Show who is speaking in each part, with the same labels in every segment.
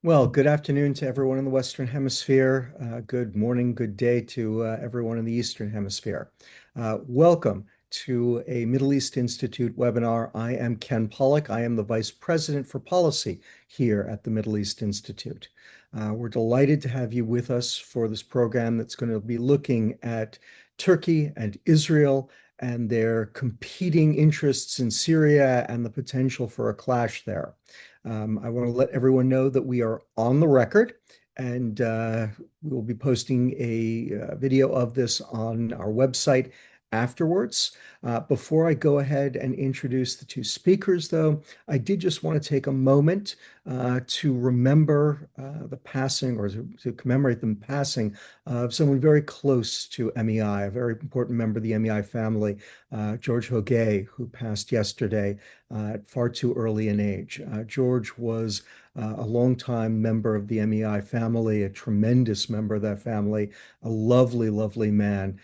Speaker 1: Well, good afternoon to everyone in the Western Hemisphere. Good morning, good day to everyone in the Eastern Hemisphere. Welcome to a Middle East Institute webinar. I am Ken Pollock. I am the Vice President for Policy here at the Middle East Institute. We're delighted to have you with us for this program that's going to be looking at Turkey and Israel and their competing interests in Syria and the potential for a clash there. I want to let everyone know that we are on the record and we'll be posting a video of this on our website afterwards. Before I go ahead and introduce the two speakers, though, I did just want to take a moment to remember the passing or to commemorate the passing of someone very close to MEI, a very important member of the MEI family, George Hoguet, who passed yesterday at far too early an age. George was a longtime member of the MEI family, a tremendous member of that family, a lovely, lovely man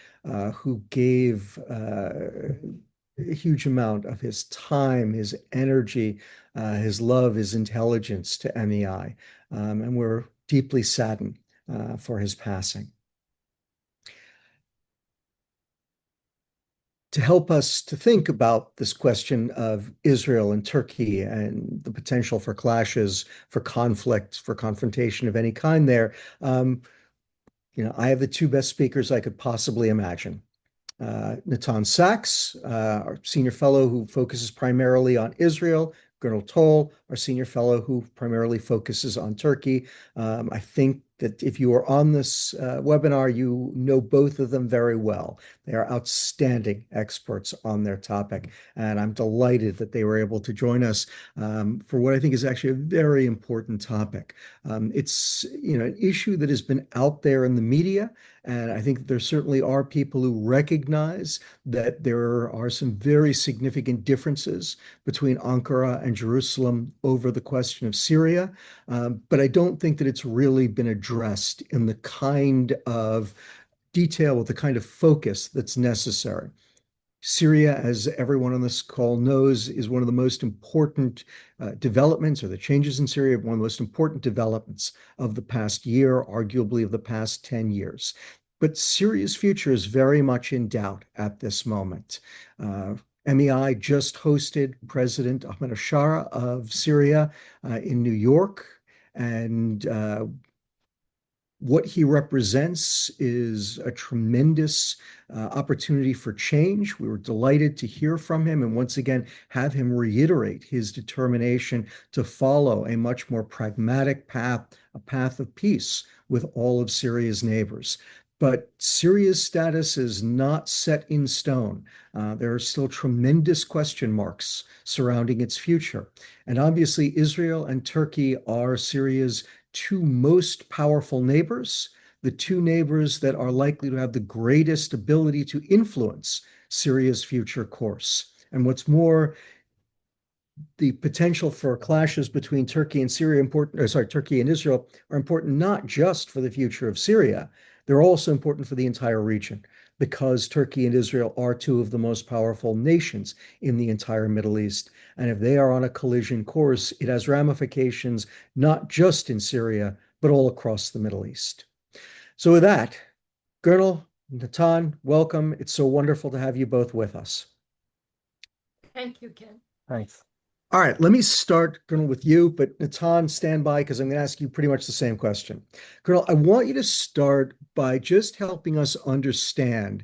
Speaker 1: who gave a huge amount of his time, his energy, his love, his intelligence to MEI. And we're deeply saddened for his passing. To help us to think about this question of Israel and Turkey and the potential for clashes, for conflict, for confrontation of any kind there, I have the two best speakers I could possibly imagine. Natan Sachs, our senior fellow who focuses primarily on Israel, Gernal Toll, our senior fellow who primarily focuses on Turkey. I think that if you are on this webinar, you know both of them very well. They are outstanding experts on their topic, and I'm delighted that they were able to join us for what I think is actually a very important topic. It's an issue that has been out there in the media, and I think that there certainly are people who recognize that there are some very significant differences between Ankara and Jerusalem over the question of Syria. But I don't think that it's really been addressed in the kind of detail with the kind of focus that's necessary. Syria, as everyone on this call knows, is one of the most important developments, or the changes in Syria, one of the most important developments of the past year, arguably of the past 10 years. But Syria's future is very much in doubt at this moment. MEI just hosted President Ahmed al-Sharaa of Syria in New York, and what he represents is a tremendous opportunity for change. We were delighted to hear from him and once again have him reiterate his determination to follow a much more pragmatic path, a path of peace with all of Syria's neighbors. But Syria's status is not set in stone. There are still tremendous question marks surrounding its future. And obviously, Israel and Turkey are Syria's two most powerful neighbors, the two neighbors that are likely to have the greatest ability to influence Syria's future course. And what's more, the potential for clashes between Turkey and Turkey and Israel are important not just for the future of Syria, they're also important for the entire region because Turkey and Israel are two of the most powerful nations in the entire Middle East. And if they are on a collision course, it has ramifications not just in Syria, but all across the Middle East. So with that, Gernal, Natan, welcome. It's so wonderful to have you both with us.
Speaker 2: Thank you, Ken.
Speaker 3: Thanks.
Speaker 1: All right, let me start, Gernal, with you, but Natan, stand by because I'm going to ask you pretty much the same question. Gernal, I want you to start by just helping us understand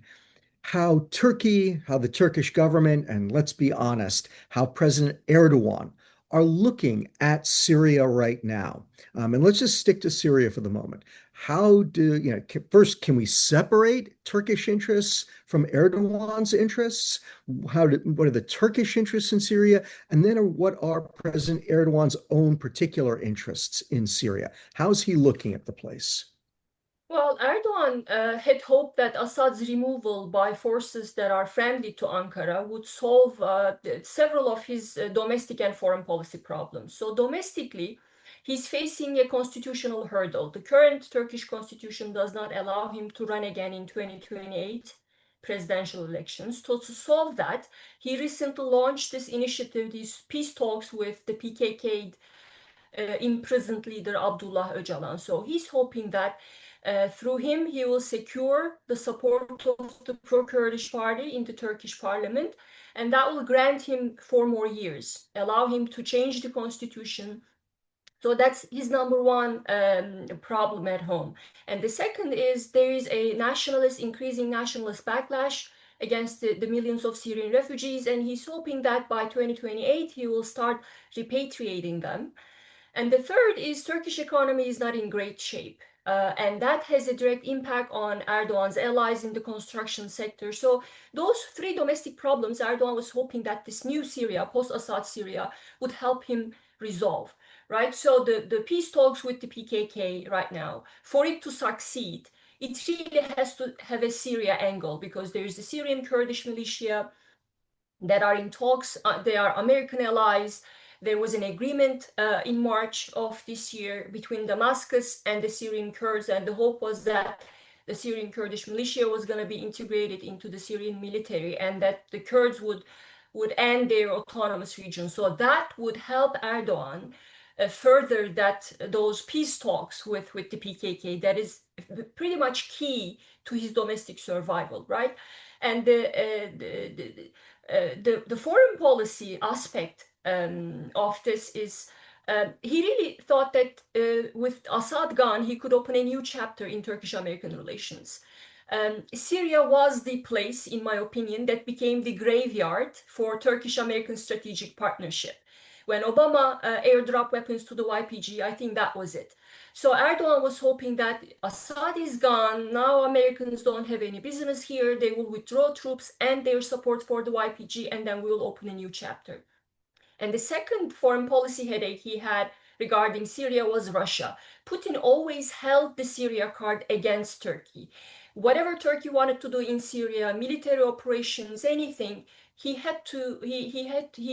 Speaker 1: how Turkey, how the Turkish government, and let's be honest, how President Erdogan are looking at Syria right now. And let's just stick to Syria for the moment. How do, first, can we separate Turkish interests from Erdogan's interests? What are the Turkish interests in Syria? And then what are President Erdogan's own particular interests in Syria? How's he looking at the place?
Speaker 2: Well, Erdogan had hoped that Assad's removal by forces that are friendly to Ankara would solve several of his domestic and foreign policy problems. So domestically, he's facing a constitutional hurdle. The current Turkish constitution does not allow him to run again in 2028 presidential elections. So to solve that, he recently launched this initiative, these peace talks with the PKK imprisoned leader Abdullah Öcalan. So he's hoping that through him, he will secure the support of the pro-Kurdish party in the Turkish parliament, and that will grant him 4 more years, allow him to change the constitution. So that's his number one problem at home. And the second is there is a increasing nationalist backlash against the millions of Syrian refugees, and he's hoping that by 2028 he will start repatriating them. And the third is Turkish economy is not in great shape. And that has a direct impact on Erdogan's allies in the construction sector. So those three domestic problems, Erdogan was hoping that this new Syria, post-Assad Syria, would help him resolve, right? So the peace talks with the PKK right now, for it to succeed, it really has to have a Syria angle, because there is the Syrian Kurdish militia that are in talks. They are American allies. There was an agreement in March of this year between Damascus and the Syrian Kurds, and the hope was that the Syrian Kurdish militia was going to be integrated into the Syrian military, and that the Kurds would end their autonomous region. So that would help Erdogan further those peace talks with the PKK. That is pretty much key to his domestic survival, right? And the foreign policy aspect of this is he really thought that with Assad gone, he could open a new chapter in Turkish-American relations. Syria was the place, in my opinion, that became the graveyard for Turkish-American strategic partnership. When Obama airdropped weapons to the YPG, I think that was it. So Erdogan was hoping that Assad is gone, now Americans don't have any business here, they will withdraw troops and their support for the YPG, and then we will open a new chapter. And the second foreign policy headache he had regarding Syria was Russia. Putin always held the Syria card against Turkey. Whatever Turkey wanted to do in Syria, military operations, anything, he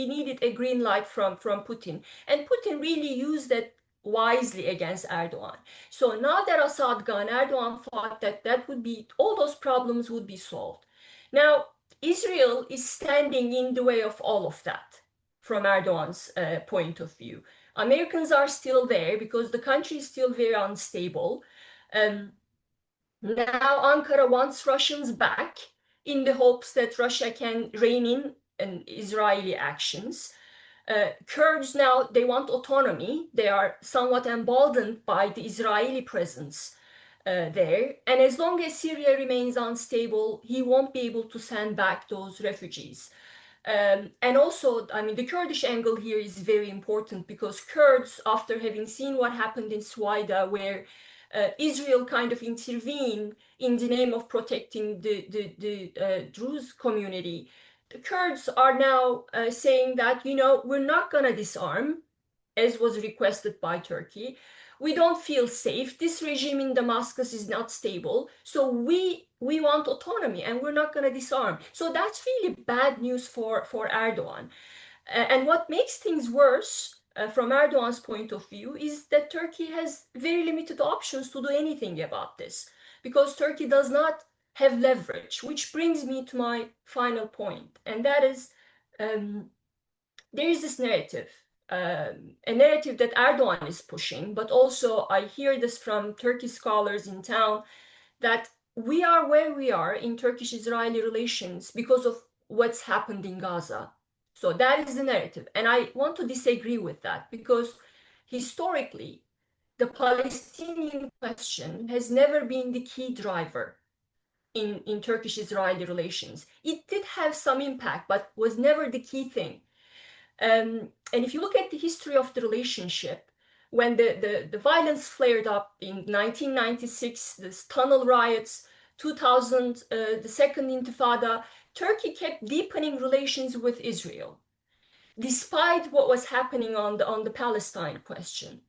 Speaker 2: needed a green light from Putin. And Putin really used that wisely against Erdogan. So now that Assad gone, Erdogan thought that would be, all those problems would be solved. Now, Israel is standing in the way of all of that from Erdogan's point of view. Americans are still there because the country is still very unstable. Now Ankara wants Russians back in the hopes that Russia can rein in Israeli actions. Kurds now, they want autonomy. They are somewhat emboldened by the Israeli presence there. And as long as Syria remains unstable, he won't be able to send back those refugees. And also, I mean, the Kurdish angle here is very important, because Kurds, after having seen what happened in Suaida, where Israel kind of intervened in the name of protecting the Druze community, the Kurds are now saying that, we're not going to disarm, as was requested by Turkey. We don't feel safe. This regime in Damascus is not stable. So we want autonomy, and we're not going to disarm. So that's really bad news for Erdogan. And what makes things worse from Erdogan's point of view is that Turkey has very limited options to do anything about this, because Turkey does not have leverage, which brings me to my final point. And that is, there is this narrative, a narrative that Erdogan is pushing, but also I hear this from Turkish scholars in town, that we are where we are in Turkish-Israeli relations because of what's happened in Gaza. So that is the narrative. And I want to disagree with that, because historically, the Palestinian question has never been the key driver in Turkish-Israeli relations. It did have some impact, but was never the key thing. And if you look at the history of the relationship, when the violence flared up in 1996, this tunnel riots, 2000, the second intifada, Turkey kept deepening relations with Israel, despite what was happening on the Palestine question.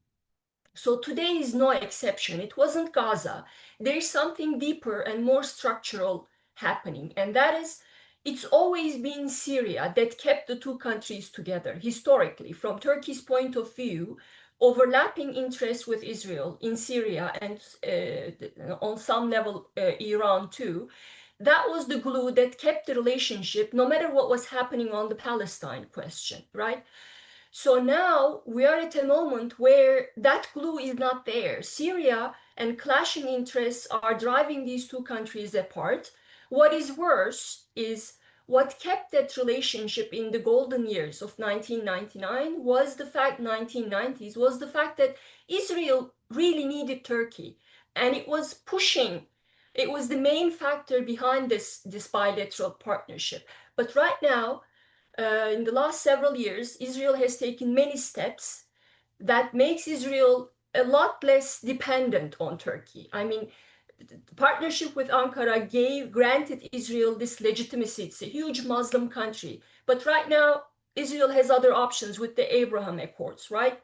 Speaker 2: So today is no exception. It wasn't Gaza. There's something deeper and more structural happening, and that is, it's always been Syria that kept the two countries together historically. From Turkey's point of view, overlapping interests with Israel in Syria, and on some level Iran too, that was the glue that kept the relationship, no matter what was happening on the Palestine question, right? So now we are at a moment where that glue is not there. Syria and clashing interests are driving these two countries apart. What is worse is what kept that relationship in the golden years of 1999 was the fact 1990s was the fact that Israel really needed Turkey, and it was pushing. It was the main factor behind this bilateral partnership. But right now, in the last several years, Israel has taken many steps that makes Israel a lot less dependent on Turkey. I mean, the partnership with Ankara granted Israel this legitimacy. It's a huge Muslim country. But right now, Israel has other options with the Abraham Accords, right?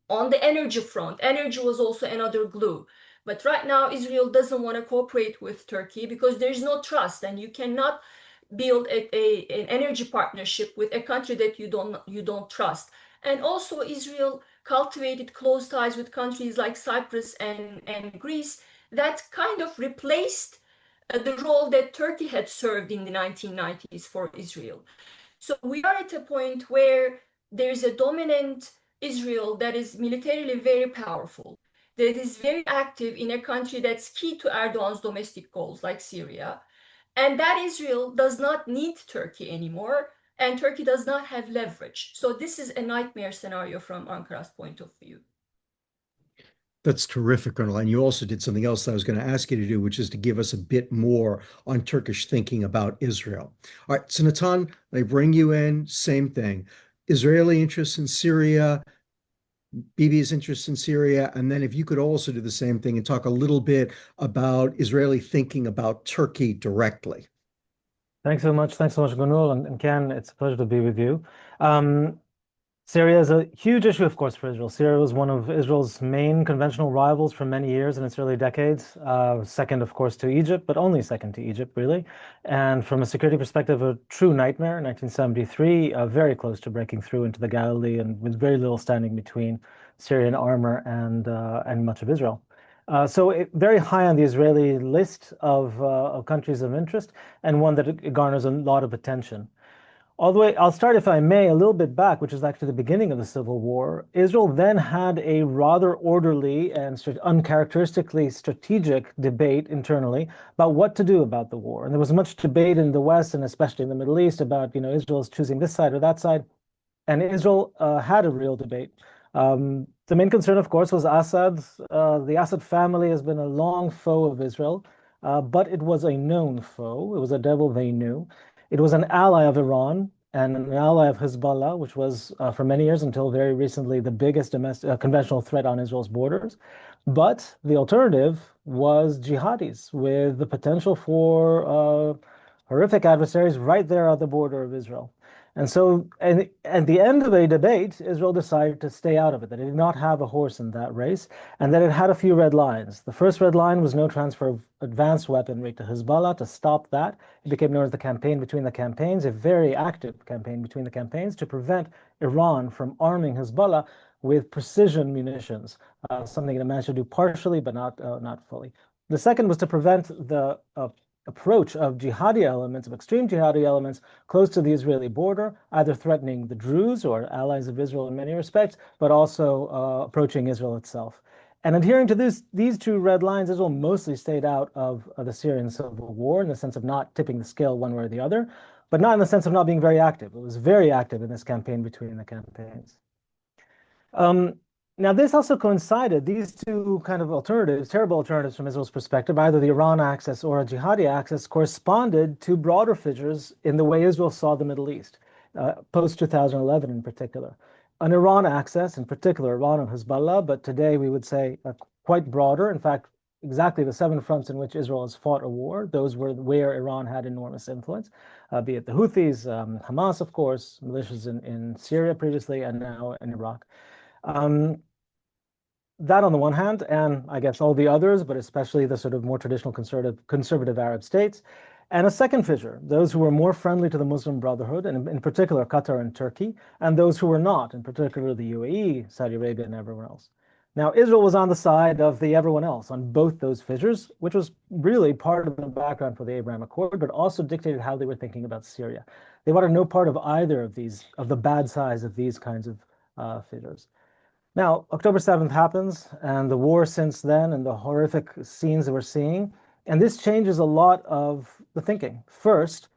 Speaker 2: On the energy front, energy was also another glue. But right now, Israel doesn't want to cooperate with Turkey because there's no trust, and you cannot build an energy partnership with a country that you don't trust. And also, Israel cultivated close ties with countries like Cyprus and Greece that kind of replaced the role that Turkey had served in the 1990s for Israel. So we are at a point where there's a dominant Israel that is militarily very powerful, that is very active in a country that's key to Erdogan's domestic goals, like Syria. And that Israel does not need Turkey anymore, and Turkey does not have leverage. So this is a nightmare scenario from Ankara's point of view.
Speaker 1: That's terrific, Colonel. And you also did something else that I was going to ask you to do, which is to give us a bit more on Turkish thinking about Israel. All right, so Natan, I bring you in, same thing. Israeli interests in Syria, Bibi's interest in Syria, and then if you could also do the same thing and talk a little bit about Israeli thinking about Turkey directly.
Speaker 3: Thanks so much. Thanks so much, Gunul and Ken. It's a pleasure to be with you. Um, Syria is a huge issue, of course, for Israel. Syria was one of Israel's main conventional rivals for many years in its early decades. Second, of course, to Egypt, but only second to Egypt, really. And from a security perspective, a true nightmare. In 1973, very close to breaking through into the Galilee, and with very little standing between Syrian armor and much of Israel. Very high on the Israeli list of countries of interest, and one that garners a lot of attention. All the way, I'll start, if I may, a little bit back, which is actually the beginning of the Civil War. Israel then had a rather orderly and uncharacteristically strategic debate internally about what to do about the war. And there was much debate in the West, and especially in the Middle East, about, Israel's choosing this side or that side. And Israel had a real debate. The main concern, of course, was Assad. The Assad family has been a long foe of Israel, but it was a known foe. It was a devil they knew. It was an ally of Iran and an ally of Hezbollah, which was, for many years until very recently, the biggest domestic, conventional threat on Israel's borders. But the alternative was jihadis, with the potential for horrific adversaries right there at the border of Israel. And so, at the end of a debate, Israel decided to stay out of it, that it did not have a horse in that race, and that it had a few red lines. The first red line was no transfer of advanced weaponry to Hezbollah. To stop that, it became known as the campaign between the campaigns, a very active campaign between the campaigns to prevent Iran from arming Hezbollah with precision munitions, something it managed to do partially, but not fully. The second was to prevent the approach of jihadi elements, of extreme jihadi elements, close to the Israeli border, either threatening the Druze, or allies of Israel in many respects, but also approaching Israel itself. And adhering to these two red lines, Israel mostly stayed out of the Syrian civil war in the sense of not tipping the scale one way or the other, but not in the sense of not being very active. It was very active in this campaign between the campaigns. Now, this also coincided, these two kind of alternatives, terrible alternatives from Israel's perspective, either the Iran axis or a jihadi axis, corresponded to broader fissures in the way Israel saw the Middle East, post-2011 in particular. An Iran axis, in particular, Iran and Hezbollah, but today we would say quite broader. In fact, exactly the 7 fronts in which Israel has fought a war, those were where Iran had enormous influence, be it the Houthis, Hamas, of course, militias in Syria previously, and now in Iraq. That on the one hand, and I guess all the others, but especially the sort of more traditional conservative Arab states. And a second fissure, those who were more friendly to the Muslim Brotherhood, and in particular Qatar and Turkey, and those who were not, in particular the UAE, Saudi Arabia, and everyone else. Now, Israel was on the side of everyone else on both those fissures, which was really part of the background for the Abraham Accord, but also dictated how they were thinking about Syria. They wanted no part of either of these, of the bad sides of these kinds of fissures. Now, October 7th happens, and the war since then, and the horrific scenes that we're seeing, and this changes a lot of the thinking. First,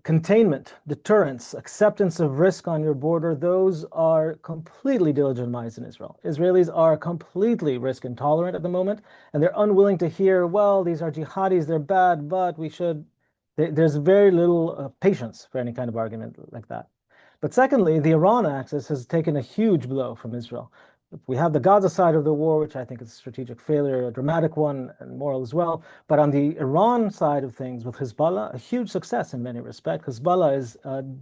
Speaker 3: containment, deterrence, acceptance of risk on your border, those are completely delegitimized in Israel. Israelis are completely risk intolerant at the moment, and they're unwilling to hear, well, these are jihadis, they're bad, but we should. There's very little patience for any kind of argument like that. But secondly, the Iran axis has taken a huge blow from Israel. We have the Gaza side of the war, which I think is a strategic failure, a dramatic one, and moral as well. But on the Iran side of things with Hezbollah, a huge success in many respects. Hezbollah is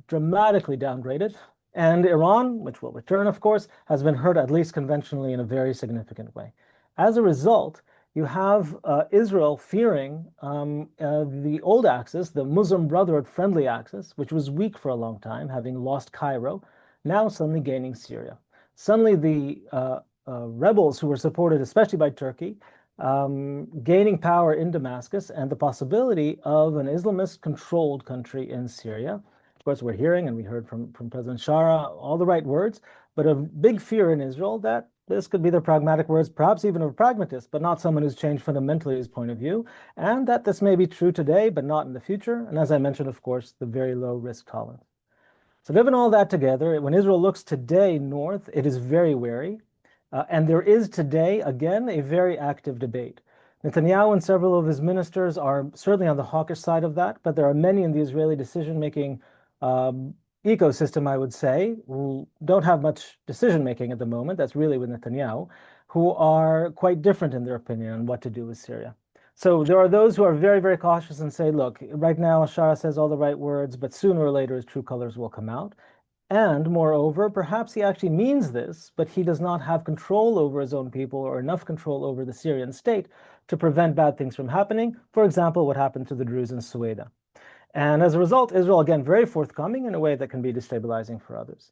Speaker 3: dramatically downgraded. And Iran, which will return, of course, has been hurt, at least conventionally, in a very significant way. As a result, you have Israel fearing the old axis, the Muslim Brotherhood friendly axis, which was weak for a long time, having lost Cairo, now suddenly gaining Syria. Suddenly the rebels who were supported especially by Turkey gaining power in Damascus and the possibility of an Islamist-controlled country in Syria. Of course, we're hearing, and we heard from President al-Sharaa, all the right words, but a big fear in Israel that this could be their pragmatic words, perhaps even of a pragmatist, but not someone who's changed fundamentally his point of view, and that this may be true today, but not in the future. And as I mentioned, of course, the very low risk tolerance. So given all that together, when Israel looks today north, it is very wary. And there is today, again, a very active debate. Netanyahu and several of his ministers are certainly on the hawkish side of that, but there are many in the Israeli decision-making ecosystem, I would say, who don't have much decision-making at the moment, that's really with Netanyahu, who are quite different in their opinion on what to do with Syria. So there are those who are very, very cautious and say, look, right now al-Sharaa says all the right words, but sooner or later his true colors will come out. And moreover, perhaps he actually means this, but he does not have control over his own people or enough control over the Syrian state to prevent bad things from happening. For example, what happened to the Druze in Sueda. And as a result, Israel, again, very forthcoming in a way that can be destabilizing for others.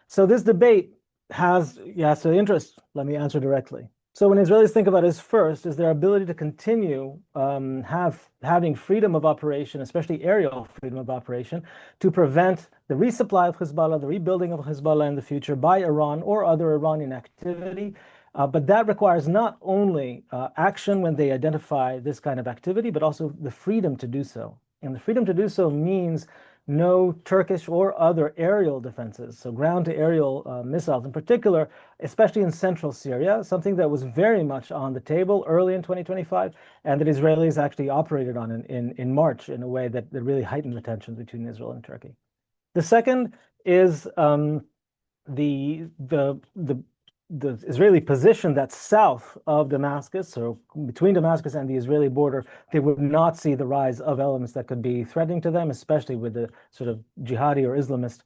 Speaker 3: So this debate has the interest. Let me answer directly. So when Israelis think about it, first is their ability to continue having freedom of operation, especially aerial freedom of operation, to prevent the resupply of Hezbollah, the rebuilding of Hezbollah in the future by Iran or other Iranian activity. But that requires not only action when they identify this kind of activity, but also the freedom to do so. And the freedom to do so means no Turkish or other aerial defenses, so ground-to-aerial missiles in particular, especially in central Syria, something that was very much on the table early in 2025, and that Israelis actually operated on in March in a way that really heightened the tensions between Israel and Turkey. The second is the Israeli position that's south of Damascus, so between Damascus and the Israeli border, they would not see the rise of elements that could be threatening to them, especially with the sort of jihadi or Islamist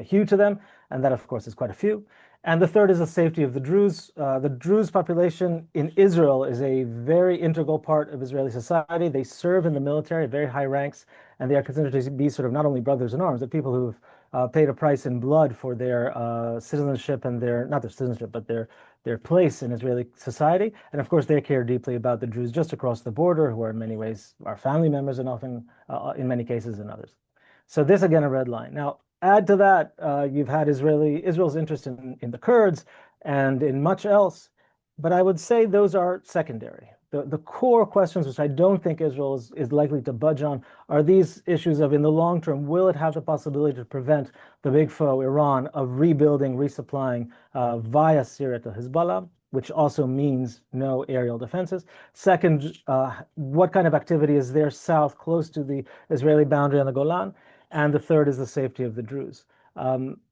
Speaker 3: hue to them. And that, of course, is quite a few. And the third is the safety of the Druze. The Druze population in Israel is a very integral part of Israeli society. They serve in the military at very high ranks, and they are considered to be sort of not only brothers in arms, but people who've paid a price in blood for their citizenship and not their citizenship, but their place in Israeli society. And of course, they care deeply about the Druze just across the border, who are in many ways our family members and often, in many cases, and others. So this, again, a red line. Now, add to that, you've had Israel's interest in the Kurds and in much else, but I would say those are secondary. The core questions, which I don't think Israel is likely to budge on, are these issues of, in the long term, will it have the possibility to prevent the big foe, Iran, of rebuilding, resupplying via Syria to Hezbollah, which also means no aerial defenses. Second, what kind of activity is there south, close to the Israeli boundary on the Golan? And the third is the safety of the Druze.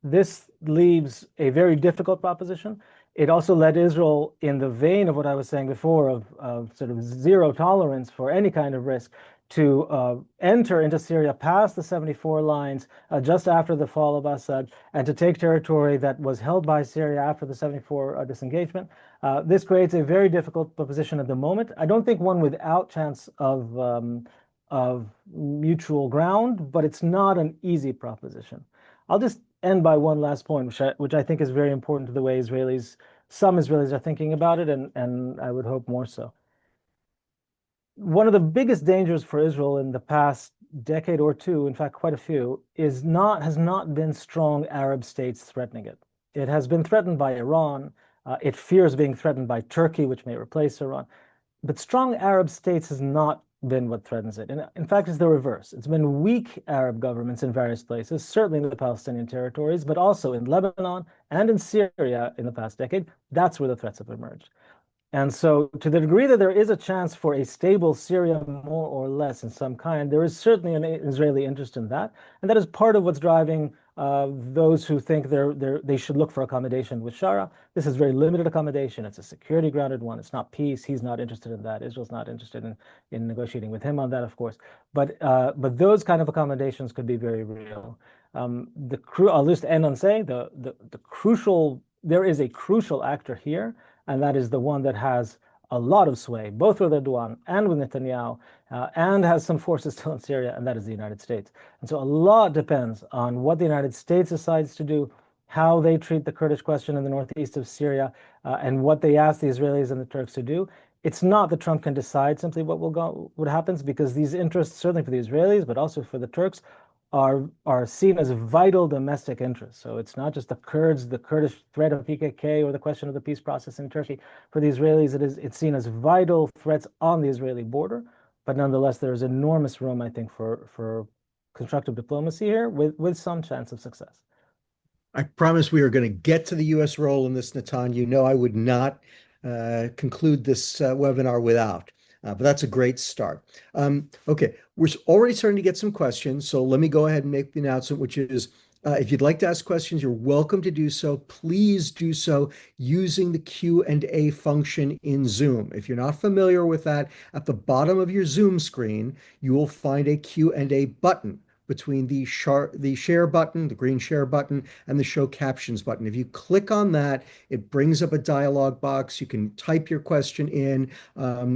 Speaker 3: This leaves a very difficult proposition. It also led Israel, in the vein of what I was saying before, of sort of zero tolerance for any kind of risk, to enter into Syria past the 74 lines just after the fall of Assad, and to take territory that was held by Syria after the 74 disengagement. This creates a very difficult position at the moment. I don't think one without chance of mutual ground, but it's not an easy proposition. I'll just end by one last point, which I think is very important to the way some Israelis are thinking about it, and I would hope more so. One of the biggest dangers for Israel in the past decade or two, in fact, quite a few, has not been strong Arab states threatening it. It has been threatened by Iran. It fears being threatened by Turkey, which may replace Iran. But strong Arab states has not been what threatens it. And in fact, it's the reverse. It's been weak Arab governments in various places, certainly in the Palestinian territories, but also in Lebanon and in Syria in the past decade. That's where the threats have emerged. And so, to the degree that there is a chance for a stable Syria, more or less in some kind, there is certainly an Israeli interest in that. And that is part of what's driving those who think they should look for accommodation with Sharaa. This is very limited accommodation. It's a security grounded one. It's not peace. He's not interested in that. Israel's not interested in negotiating with him on that, of course. But those kind of accommodations could be very real. I'll just end on saying there is a crucial actor here, and that is the one that has a lot of sway, both with Erdogan and with Netanyahu, and has some forces still in Syria, and that is the United States. And so a lot depends on what the United States decides to do, how they treat the Kurdish question in the northeast of Syria, and what they ask the Israelis and the Turks to do. It's not that Trump can decide simply what happens, because these interests, certainly for the Israelis, but also for the Turks, are seen as vital domestic interests. So it's not just the Kurds, the Kurdish threat of PKK, or the question of the peace process in Turkey. For the Israelis, it's seen as vital threats on the Israeli border. But nonetheless, there's enormous room, I think, for constructive diplomacy here with some chance of success.
Speaker 1: I promise we are going to get to the U.S. role in this, Natan. You know I would not conclude this webinar without. But that's a great start. Okay, we're already starting to get some questions, so let me go ahead and make the announcement, which is if you'd like to ask questions, you're welcome to do so. Please do so using the Q&A function in Zoom. If you're not familiar with that, at the bottom of your Zoom screen, you will find a Q&A button between the share button, the green share button, and the show captions button. If you click on that, it brings up a dialog box. You can type your question in a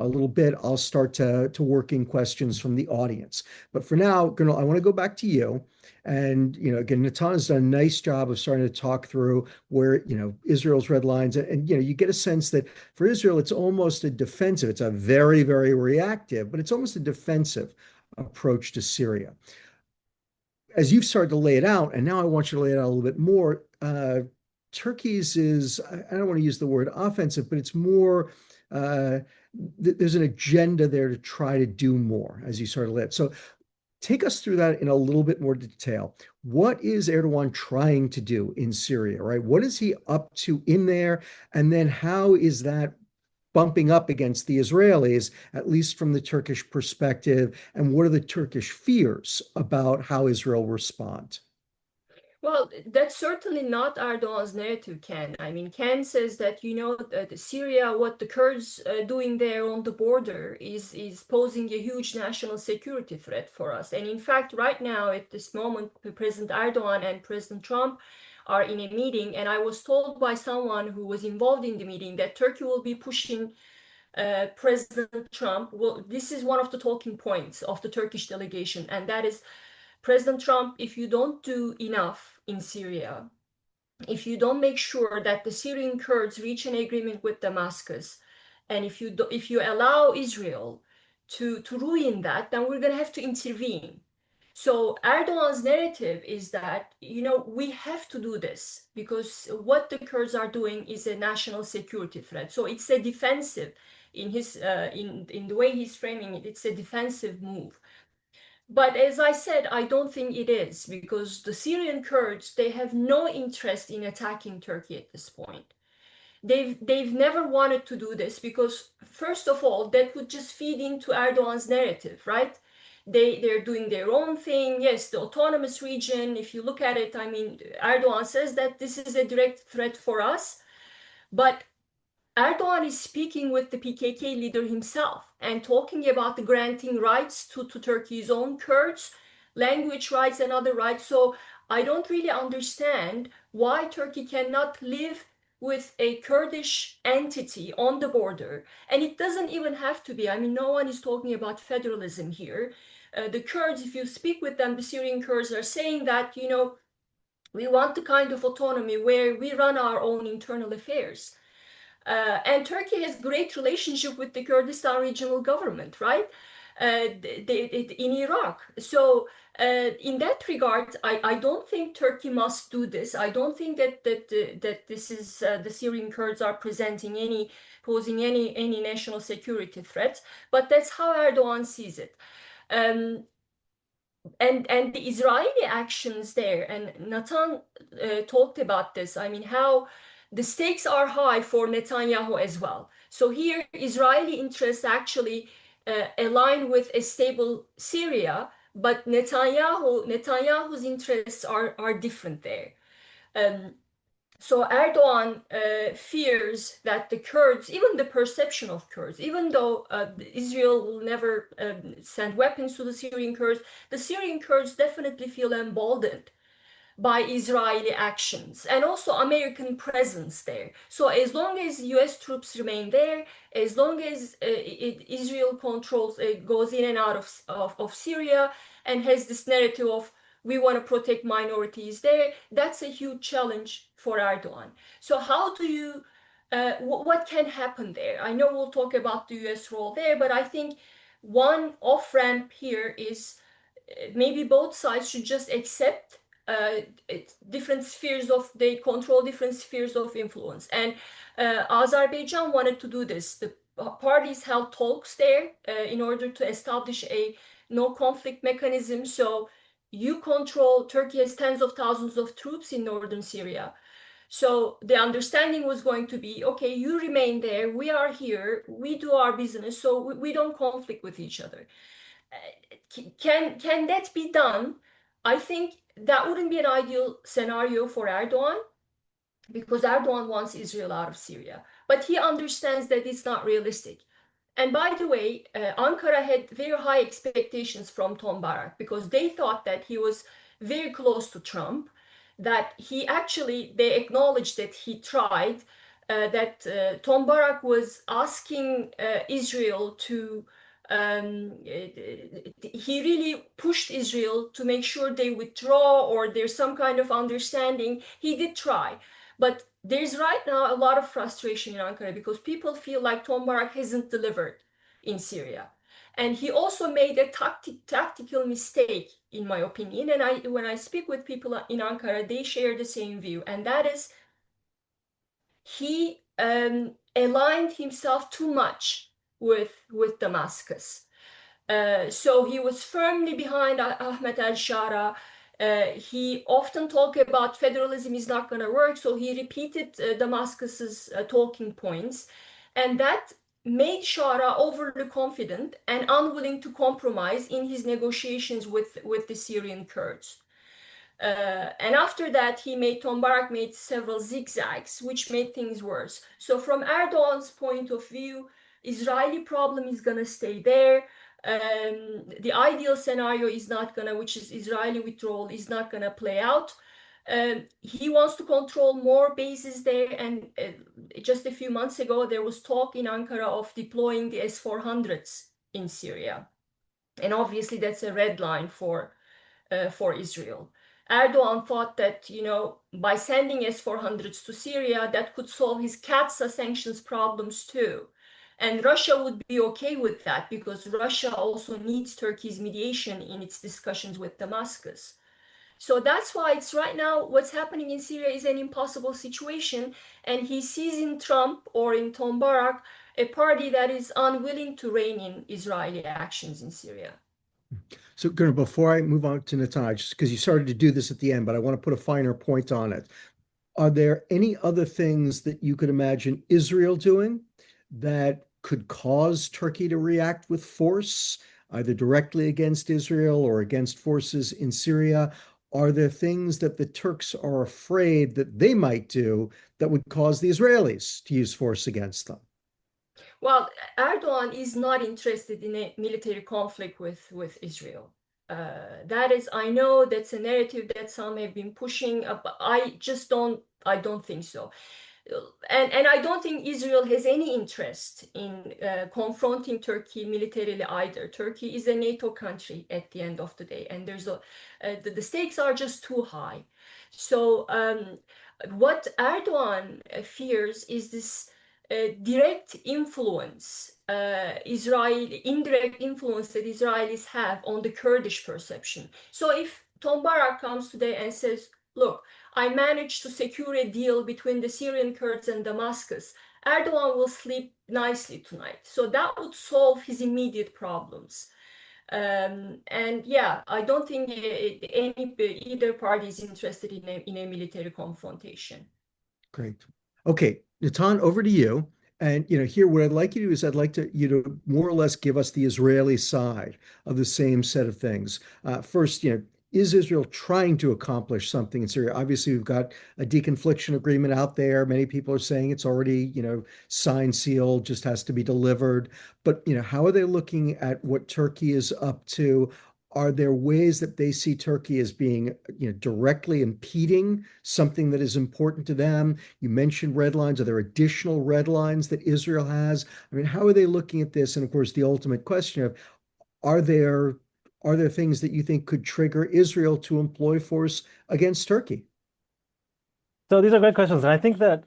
Speaker 1: little bit. I'll start to working questions from the audience. But for now, Gernal, I want to go back to you. And, again, Natan has done a nice job of starting to talk through where, Israel's red lines. And, you get a sense that for Israel, it's almost a defensive. It's a very, very reactive, but it's almost a defensive approach to Syria. As you've started to lay it out, and now I want you to lay it out a little bit more, Turkey's is, I don't want to use the word offensive, but it's more, there's an agenda there to try to do more, as you sort of lay it. So take us through that in a little bit more detail. What is Erdogan trying to do in Syria, right? What is he up to in there? And then how is that bumping up against the Israelis, at least from the Turkish perspective? And what are the Turkish fears about how Israel responds?
Speaker 2: Well, that's certainly not Erdogan's narrative, Ken. I mean, Ken says that, Syria, what the Kurds doing there on the border is posing a huge national security threat for us. And in fact, right now, at this moment, President Erdogan and President Trump are in a meeting, and I was told by someone who was involved in the meeting that Turkey will be pushing President Trump. Well, this is one of the talking points of the Turkish delegation, and that is, President Trump, if you don't do enough in Syria, if you don't make sure that the Syrian Kurds reach an agreement with Damascus, and if you allow Israel to ruin that, then we're going to have to intervene. So Erdogan's narrative is that, we have to do this because what the Kurds are doing is a national security threat. So it's a defensive in his in the way he's framing it. It's a defensive move. But as I said, I don't think it is, because the Syrian Kurds, they have no interest in attacking Turkey at this point. They've never wanted to do this because, first of all, that would just feed into Erdogan's narrative, right? They're doing their own thing. Yes, the autonomous region, if you look at it, I mean, Erdogan says that this is a direct threat for us, but Erdogan is speaking with the PKK leader himself and talking about the granting rights to Turkey's own Kurds, language rights and other rights. So I don't really understand why Turkey cannot live with a Kurdish entity on the border. And it doesn't even have to be. I mean, no one is talking about federalism here. The Kurds, if you speak with them, the Syrian Kurds are saying that, We want the kind of autonomy where we run our own internal affairs. And Turkey has great relationship with the Kurdistan regional government, right? In Iraq. So in that regard, I don't think Turkey must do this. I don't think that this is the Syrian Kurds are posing any national security threat. But that's how Erdogan sees it. Um, and the Israeli actions there, and Nathan talked about this. I mean, how the stakes are high for Netanyahu as well. So here, Israeli interests actually align with a stable Syria, but Netanyahu's interests are different there. Um, so Erdogan fears that the Kurds, even the perception of Kurds, even though Israel will never send weapons to the Syrian Kurds definitely feel emboldened by Israeli actions and also American presence there. So as long as US troops remain there, as long as Israel controls, goes in and out of Syria and has this narrative of we want to protect minorities there, that's a huge challenge for Erdogan. So how do you, what can happen there? I know we'll talk about the US role there, but I think one off-ramp here is maybe both sides should just accept they control different spheres of influence. And Azerbaijan wanted to do this. The parties held talks there in order to establish a no conflict mechanism. So Turkey has tens of thousands of troops in northern Syria. So the understanding was going to be, okay, you remain there, we are here, we do our business, so we don't conflict with each other. Can that be done? I think that wouldn't be an ideal scenario for Erdogan because Erdogan wants Israel out of Syria, but he understands that it's not realistic. And by the way, Ankara had very high expectations from Tom Barak because they thought that he was very close to Trump, that they acknowledged that he tried, that Tom Barak was asking Israel to, he really pushed Israel to make sure they withdraw or there's some kind of understanding. He did try. But there's right now a lot of frustration in Ankara because people feel like Tom Barak hasn't delivered in Syria. And he also made a tactical mistake, in my opinion. And when I speak with people in Ankara, they share the same view. And that is he aligned himself too much with Damascus. So he was firmly behind Ahmed al-Sharaa. He often talked about federalism is not going to work, so he repeated Damascus's talking points, and that made Sharaa overly confident and unwilling to compromise in his negotiations with the Syrian Kurds. And after that, Tom Barak made several zigzags, which made things worse. So from Erdogan's point of view, Israeli problem is going to stay there. The ideal scenario is not going to, which is Israeli withdrawal, is not going to play out. He wants to control more bases there. And just a few months ago, there was talk in Ankara of deploying the S-400s in Syria. And obviously, that's a red line for Israel. Erdogan thought that, by sending S-400s to Syria, that could solve his CAATSA sanctions problems too. And Russia would be okay with that because Russia also needs Turkey's mediation in its discussions with Damascus. So that's why it's right now what's happening in Syria is an impossible situation. And he sees in Trump or in Tom Barak a party that is unwilling to rein in Israeli actions in Syria.
Speaker 1: So, Gurna, before I move on to Nataj, just because you started to do this at the end, but I want to put a finer point on it. Are there any other things that you could imagine Israel doing that could cause Turkey to react with force, either directly against Israel or against forces in Syria? Are there things that the Turks are afraid that they might do that would cause the Israelis to use force against them?
Speaker 2: Well, Erdogan is not interested in a military conflict with Israel. I know that's a narrative that some have been pushing, but I don't think so. And I don't think Israel has any interest in confronting Turkey militarily either. Turkey is a NATO country at the end of the day, and the stakes are just too high. So what Erdogan fears is this direct influence, indirect influence that Israelis have on the Kurdish perception. So if Tom Barak comes today and says, look, I managed to secure a deal between the Syrian Kurds and Damascus, Erdogan will sleep nicely tonight. So that would solve his immediate problems. And yeah, I don't think either party is interested in a military confrontation.
Speaker 1: Great. Okay, Natan, over to you. And here what I'd like you to do is I'd like you to more or less give us the Israeli side of the same set of things. First, is Israel trying to accomplish something in Syria? Obviously, we've got a deconfliction agreement out there. Many people are saying it's already, signed, sealed, just has to be delivered. But, how are they looking at what Turkey is up to? Are there ways that they see Turkey as being, directly impeding something that is important to them? You mentioned red lines. Are there additional red lines that Israel has? I mean, how are they looking at this? And of course, the ultimate question of are there are there things that you think could trigger Israel to employ force against Turkey?
Speaker 3: So these are great questions. And I think that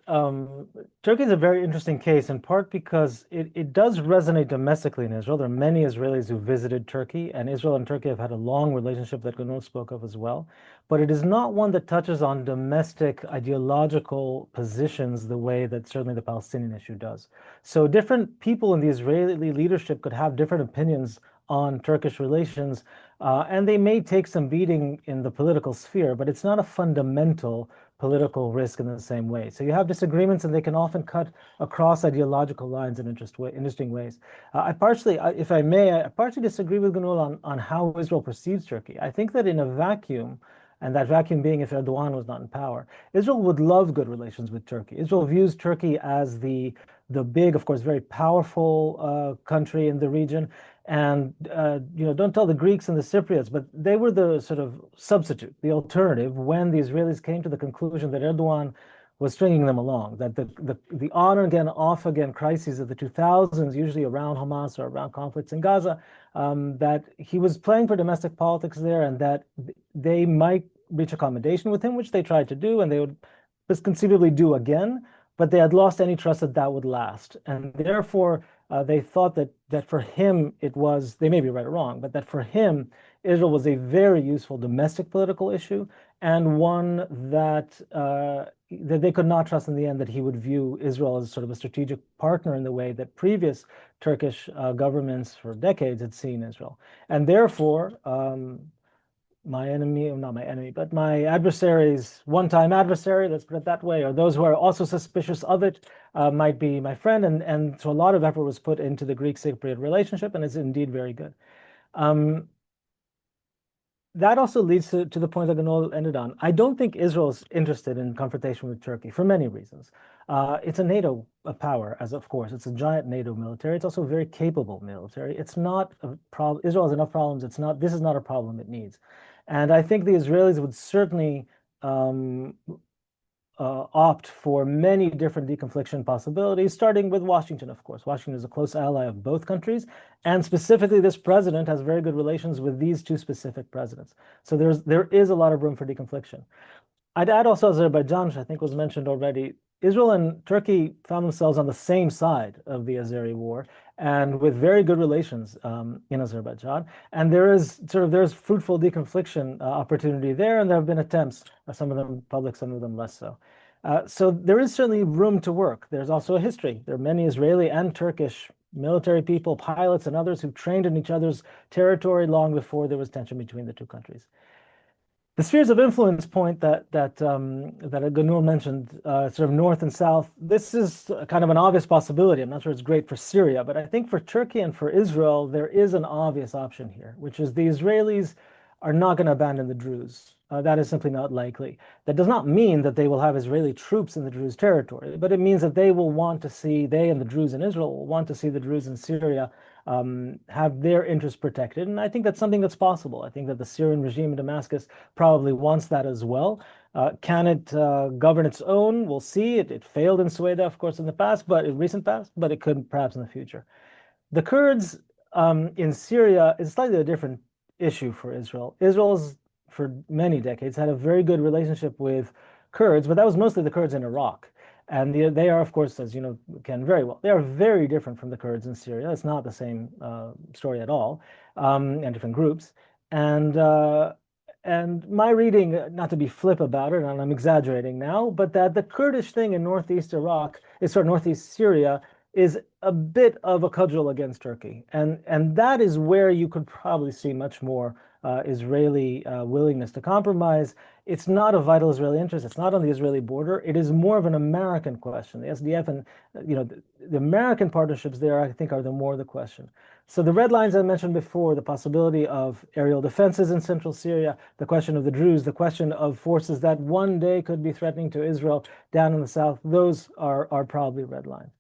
Speaker 3: Turkey is a very interesting case, in part because it does resonate domestically in Israel. There are many Israelis who visited Turkey, and Israel and Turkey have had a long relationship that Gunnar spoke of as well. But it is not one that touches on domestic ideological positions the way that certainly the Palestinian issue does. So different people in the Israeli leadership could have different opinions on Turkish relations, and they may take some beating in the political sphere, but it's not a fundamental political risk in the same way. So you have disagreements, and they can often cut across ideological lines in interesting ways. If I may, I partially disagree with Gunul on how Israel perceives Turkey. I think that in a vacuum, and that vacuum being if Erdogan was not in power, Israel would love good relations with Turkey. Israel views Turkey as the big, of course, very powerful country in the region. And don't tell the Greeks and the Cypriots, but they were the sort of substitute, the alternative, when the Israelis came to the conclusion that Erdogan was stringing them along, that the on again, off again crises of the 2000s, usually around Hamas or around conflicts in Gaza, that he was playing for domestic politics there, and that they might reach accommodation with him, which they tried to do, and they would conceivably do again, but they had lost any trust that that would last. And therefore, they thought that for him it was, they may be right or wrong, but that for him, Israel was a very useful domestic political issue, and one that they could not trust in the end, that he would view Israel as sort of a strategic partner in the way that previous Turkish governments for decades had seen Israel. And therefore, my enemy, not my enemy, but my adversary's one-time adversary, let's put it that way, or those who are also suspicious of it, might be my friend. And so a lot of effort was put into the Greek-Cypriot relationship, and it's indeed very good. That also leads to the point that Ganol ended on. I don't think Israel is interested in confrontation with Turkey for many reasons. It's a NATO power, as of course, it's a giant NATO military. It's also a very capable military. It's not a problem. Israel has enough problems. This is not a problem it needs. And I think the Israelis would certainly opt for many different deconfliction possibilities, starting with Washington, of course. Washington is a close ally of both countries, and specifically this president has very good relations with these two specific presidents. So there is a lot of room for deconfliction. I'd add also Azerbaijan, which I think was mentioned already. Israel and Turkey found themselves on the same side of the Azeri war, and with very good relations in Azerbaijan. And there's fruitful deconfliction opportunity there, and there have been attempts, some of them public, some of them less so. So there is certainly room to work. There's also a history. There are many Israeli and Turkish military people, pilots, and others who trained in each other's territory long before there was tension between the two countries. The spheres of influence point that Ganul mentioned, sort of north and south, this is kind of an obvious possibility. I'm not sure it's great for Syria, but I think for Turkey and for Israel, there is an obvious option here, which is the Israelis are not going to abandon the Druze. That is simply not likely. That does not mean that they will have Israeli troops in the Druze territory, but it means that they and the Druze in Israel will want to see the Druze in Syria have their interests protected. And I think that's something that's possible. I think that the Syrian regime in Damascus probably wants that as well. Can it govern its own? We'll see. It failed in Sueda, of course, in the past, but in recent past, but it could perhaps in the future. The Kurds in Syria is slightly a different issue for Israel. Israel's for many decades, had a very good relationship with Kurds, but that was mostly the Kurds in Iraq. And they are, of course, as you know, Ken, very well, they are very different from the Kurds in Syria. It's not the same story at all, and different groups. And my reading, not to be flip about it, and I'm exaggerating now, but that the Kurdish thing in northeast Iraq is sort of northeast Syria is a bit of a cudgel against Turkey, and that is where you could probably see much more Israeli willingness to compromise. It's not a vital Israeli interest. It's not on the Israeli border. It is more of an American question. The SDF and the American partnerships there, I think, are the more the question. So the red lines I mentioned before, the possibility of aerial defenses in central Syria, the question of the Druze, the question of forces that one day could be threatening to Israel down in the south, those are probably red lines.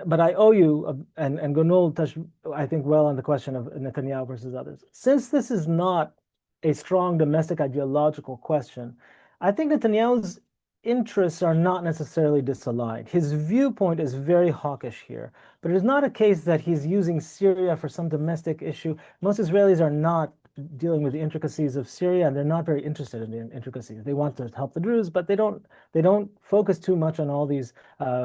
Speaker 3: But I owe you, and Gonul touched, I think, well on the question of Netanyahu versus others. Since this is not a strong domestic ideological question, I think Netanyahu's interests are not necessarily disaligned. His viewpoint is very hawkish here, but it is not a case that he's using Syria for some domestic issue. Most Israelis are not dealing with the intricacies of Syria, and they're not very interested in the intricacies. They want to help the Druze, but they don't focus too much on all these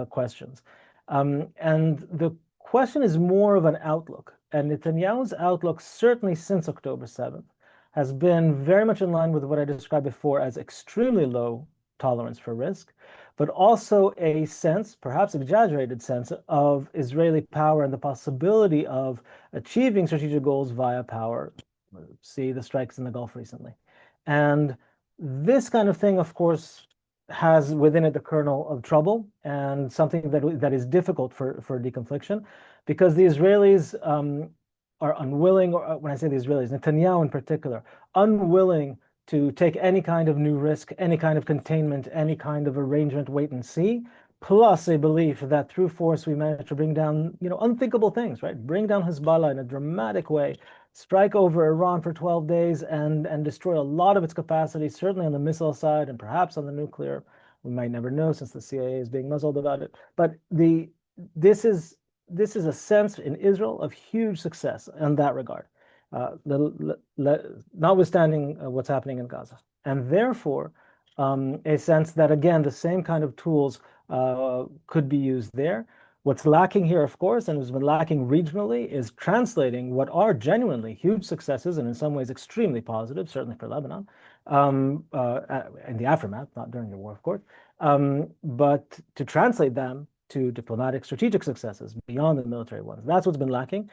Speaker 3: questions. And the question is more of an outlook. And Netanyahu's outlook, certainly since October 7th, has been very much in line with what I described before as extremely low tolerance for risk, but also a sense, perhaps exaggerated sense, of Israeli power and the possibility of achieving strategic goals via power. See the strikes in the Gulf recently. And this kind of thing, of course, has within it the kernel of trouble and something that is difficult for deconfliction, because the Israelis are unwilling, or when I say the Israelis, Netanyahu in particular, unwilling to take any kind of new risk, any kind of containment, any kind of arrangement, wait and see, plus a belief that through force we manage to bring down, unthinkable things, right? Bring down Hezbollah in a dramatic way, strike over Iran for 12 days and destroy a lot of its capacity, certainly on the missile side and perhaps on the nuclear. We might never know since the CIA is being muzzled about it. But this is a sense in Israel of huge success in that regard, notwithstanding what's happening in Gaza. And therefore, a sense that, again, the same kind of tools could be used there. What's lacking here, of course, and has been lacking regionally, is translating what are genuinely huge successes and in some ways extremely positive, certainly for Lebanon, in the aftermath, not during the war, of course, but to translate them to diplomatic strategic successes beyond the military ones. That's what's been lacking.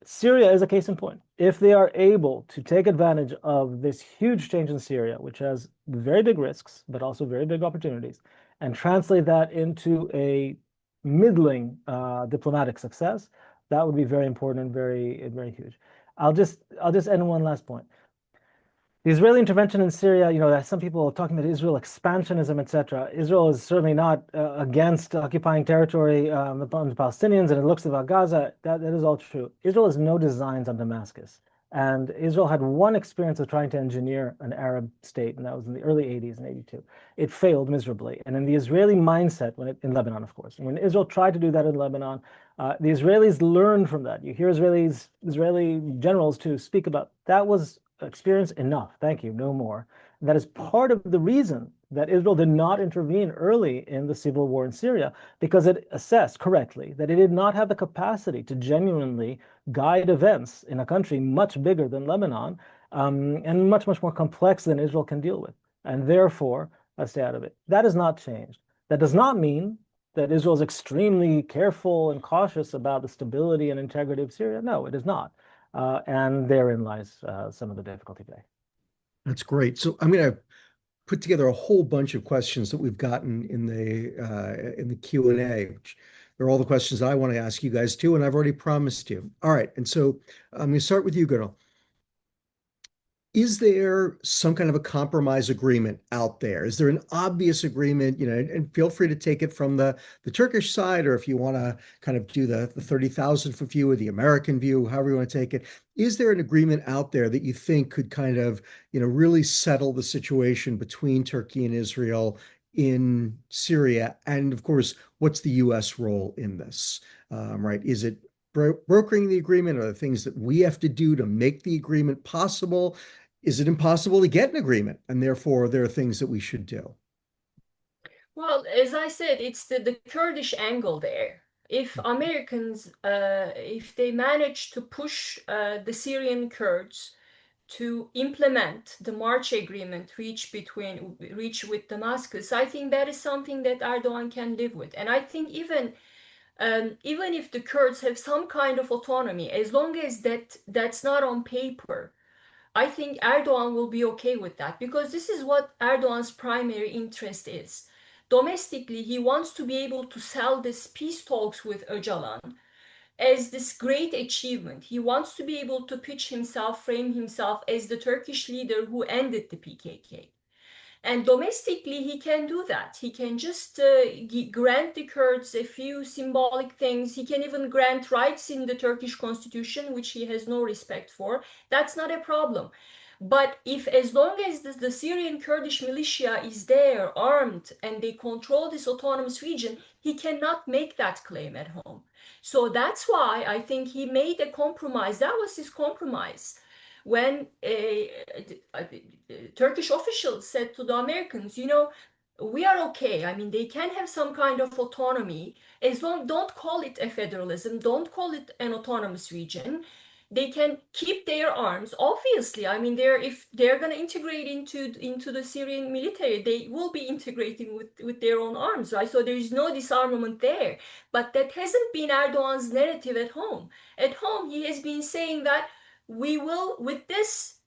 Speaker 3: Syria is a case in point. If they are able to take advantage of this huge change in Syria, which has very big risks, but also very big opportunities, and translate that into a middling diplomatic success, that would be very important and very huge. I'll just end one last point. The Israeli intervention in Syria, some people are talking about Israel expansionism, etc. Israel is certainly not against occupying territory on the Palestinians, and it looks about Gaza. That is all true. Israel has no designs on Damascus. And Israel had one experience of trying to engineer an Arab state, and that was in the early 80s in 82. It failed miserably. And in the Israeli mindset, in Lebanon, of course, when Israel tried to do that in Lebanon, the Israelis learned from that. You hear Israeli generals too speak about that was experience enough. Thank you, no more. And that is part of the reason that Israel did not intervene early in the civil war in Syria, because it assessed correctly that it did not have the capacity to genuinely guide events in a country much bigger than Lebanon, and much more complex than Israel can deal with. And therefore, let's stay out of it. That has not changed. That does not mean that Israel is extremely careful and cautious about the stability and integrity of Syria. No, it is not. And therein lies some of the difficulty today.
Speaker 1: That's great. So I'm going to put together a whole bunch of questions that we've gotten in the Q&A, which they're all the questions I want to ask you guys too, and I've already promised you. All right, and so I'm going to start with you, Gernal. Is there some kind of a compromise agreement out there? Is there an obvious agreement, and feel free to take it from the Turkish side, or if you want to kind of do the 30,000-foot view or the American view, however you want to take it. Is there an agreement out there that you think could kind of, really settle the situation between Turkey and Israel in Syria? And of course, what's the U.S. role in this, right? Is it brokering the agreement, or the things that we have to do to make the agreement possible? is it impossible to get an agreement? And therefore, there are things that we should do.
Speaker 2: Well, as I said, it's the Kurdish angle there. If Americans, if they manage to push the Syrian Kurds to implement the March agreement reached with Damascus, I think that is something that Erdogan can live with. And I think even if the Kurds have some kind of autonomy, as long as that's not on paper, I think Erdogan will be okay with that because this is what Erdogan's primary interest is. Domestically, he wants to be able to sell this peace talks with Öcalan as this great achievement. He wants to be able to pitch himself, frame himself as the Turkish leader who ended the PKK. And domestically, he can do that. He can just grant the Kurds a few symbolic things. He can even grant rights in the Turkish constitution, which he has no respect for. That's not a problem. But if, as long as the Syrian Kurdish militia is there, armed, and they control this autonomous region, he cannot make that claim at home. So that's why I think he made a compromise. That was his compromise when Turkish officials said to the Americans, we are okay. I mean, they can have some kind of autonomy as long, don't call it a federalism, don't call it an autonomous region. They can keep their arms. Obviously, I mean, if they're going to integrate into the Syrian military, they will be integrating with their own arms, right? So there is no disarmament there. But that hasn't been Erdogan's narrative at home. At home, he has been saying that we will, with this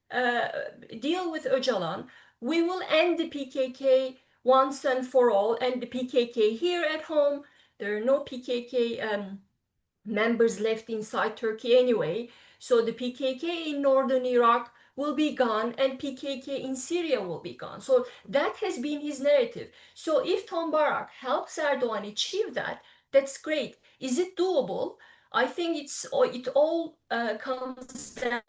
Speaker 2: deal with Öcalan, we will end the PKK once and for all. And the PKK here at home, there are no PKK members left inside Turkey anyway. So the PKK in northern Iraq will be gone and PKK in Syria will be gone. So that has been his narrative. So if Tom Barak helps Erdogan achieve that, that's great. Is it doable? I think it all comes down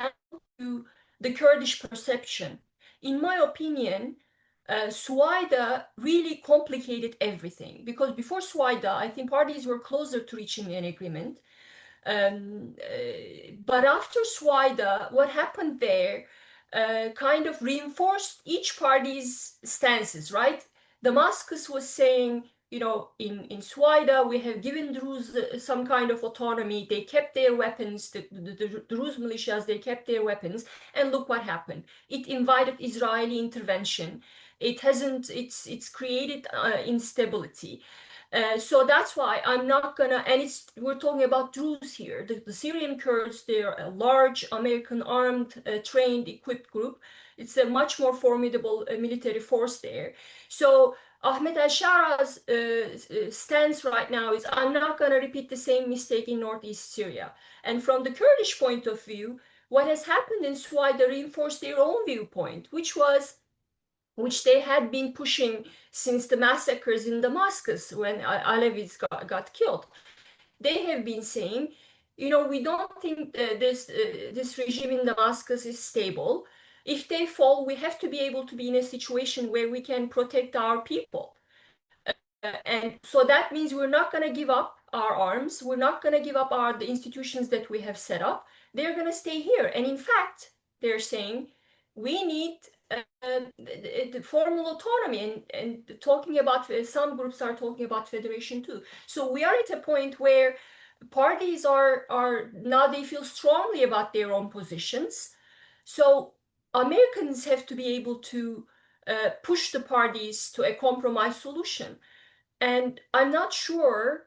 Speaker 2: to the Kurdish perception. In my opinion, Suaida really complicated everything because before Suaida, I think parties were closer to reaching an agreement. But after Suaida, what happened there kind of reinforced each party's stances, right? Damascus was saying, in Suaida, we have given Druze some kind of autonomy. They kept their weapons, the Druze militias, they kept their weapons. And look what happened. It invited Israeli intervention. It's created instability. So that's why I'm not gonna, and we're talking about Druze here. The Syrian Kurds, they're a large American armed, trained, equipped group. It's a much more formidable military force there. So Ahmed al-Shara's stance right now is, I'm not gonna repeat the same mistake in northeast Syria. And from the Kurdish point of view, what has happened in Suaida reinforced their own viewpoint, which they had been pushing since the massacres in Damascus when Alevis got killed. They have been saying, we don't think this regime in Damascus is stable. If they fall, we have to be able to be in a situation where we can protect our people. And so that means we're not going to give up our arms. We're not going to give up the institutions that we have set up. They're going to stay here. And in fact, they're saying we need the formal autonomy and talking about, some groups are talking about federation too. So we are at a point where parties are now, they feel strongly about their own positions. So Americans have to be able to push the parties to a compromise solution. And I'm not sure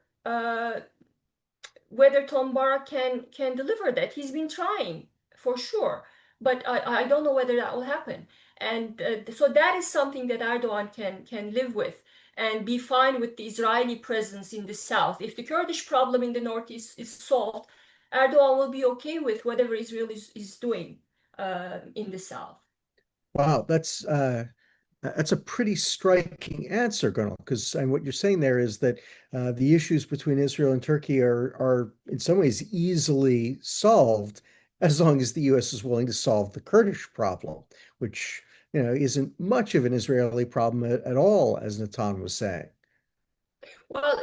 Speaker 2: whether Tom Barra can deliver that. He's been trying for sure, but I don't know whether that will happen. And so that is something that Erdogan can live with and be fine with the Israeli presence in the south. If the Kurdish problem in the north is solved, Erdogan will be okay with whatever Israel is doing in the south.
Speaker 1: Wow, that's a pretty striking answer, Gunnar, because what you're saying there is that the issues between Israel and Turkey are in some ways easily solved as long as the U.S. is willing to solve the Kurdish problem, which isn't much of an Israeli problem at all, as Natan was saying.
Speaker 2: Well,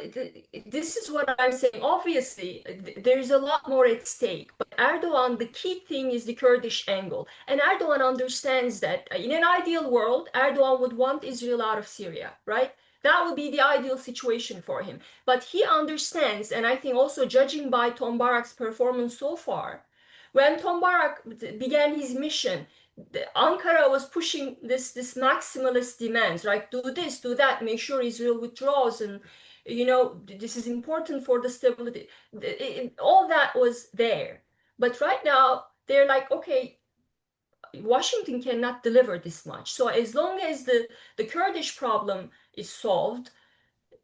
Speaker 2: this is what I'm saying. Obviously, there is a lot more at stake. But Erdogan, the key thing is the Kurdish angle. And Erdogan understands that in an ideal world, Erdogan would want Israel out of Syria, right? That would be the ideal situation for him. But he understands, and I think also judging by Tom Barak's performance so far, when Tom Barak began his mission, Ankara was pushing this maximalist demands, right? Do this, do that, make sure Israel withdraws, and this is important for the stability. All that was there, but right now they're like, okay, Washington cannot deliver this much. So as long as the Kurdish problem is solved,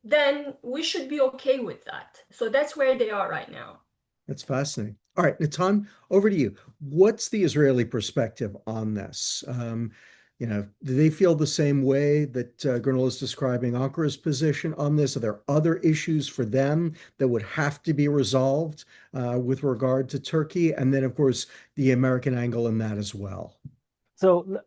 Speaker 2: then we should be okay with that. So that's where they are right now.
Speaker 1: That's fascinating. All right, Natan, over to you. What's the Israeli perspective on this? Do they feel the same way that Gernot is describing Ankara's position on this? Are there other issues for them that would have to be resolved with regard to Turkey? And then, of course, the American angle in that as well.
Speaker 3: So,